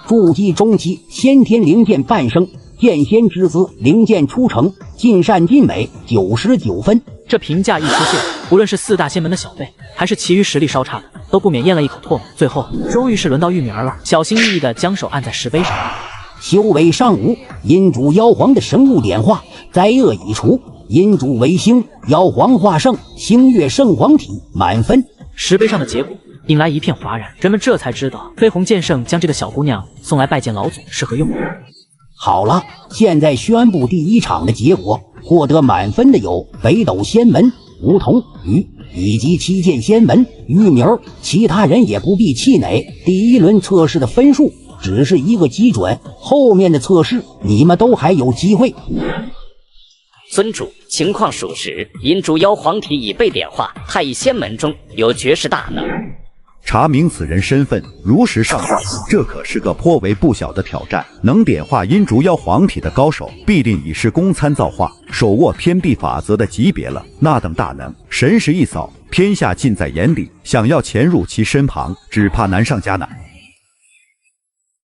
筑基中期，先天灵剑半生，剑仙之姿，灵剑出城，尽善尽美，99分。
这评价一出现，无论是4大仙门的小辈，还是其余实力稍差的，都不免咽了一口唾沫。最后，终于是轮到玉明了，小心翼翼地将手按在石碑上。
修为上午，阴主妖皇的神物点化，灾厄已除，阴主为星，妖皇化圣，星月圣皇体，满分。
石碑上的结果引来一片哗然，人们这才知道飞鸿剑圣将这个小姑娘送来拜见老祖是何用意。
好了，现在宣布第1场的结果，获得满分的有北斗仙门、梧桐、鱼以及七剑仙门、玉明儿，其他人也不必气馁。第1轮测试的分数只是一个基准，后面的测试你们都还有机会。
尊主，情况属实，阴主妖皇体已被点化，太乙仙门中有绝世大能。
查明此人身份，如实上报，这可是个颇为不小的挑战。能点化阴烛妖皇体的高手，必定已是公参造化，手握天地法则的级别了。那等大能，神识一扫，天下尽在眼里。想要潜入其身旁，只怕难上加难。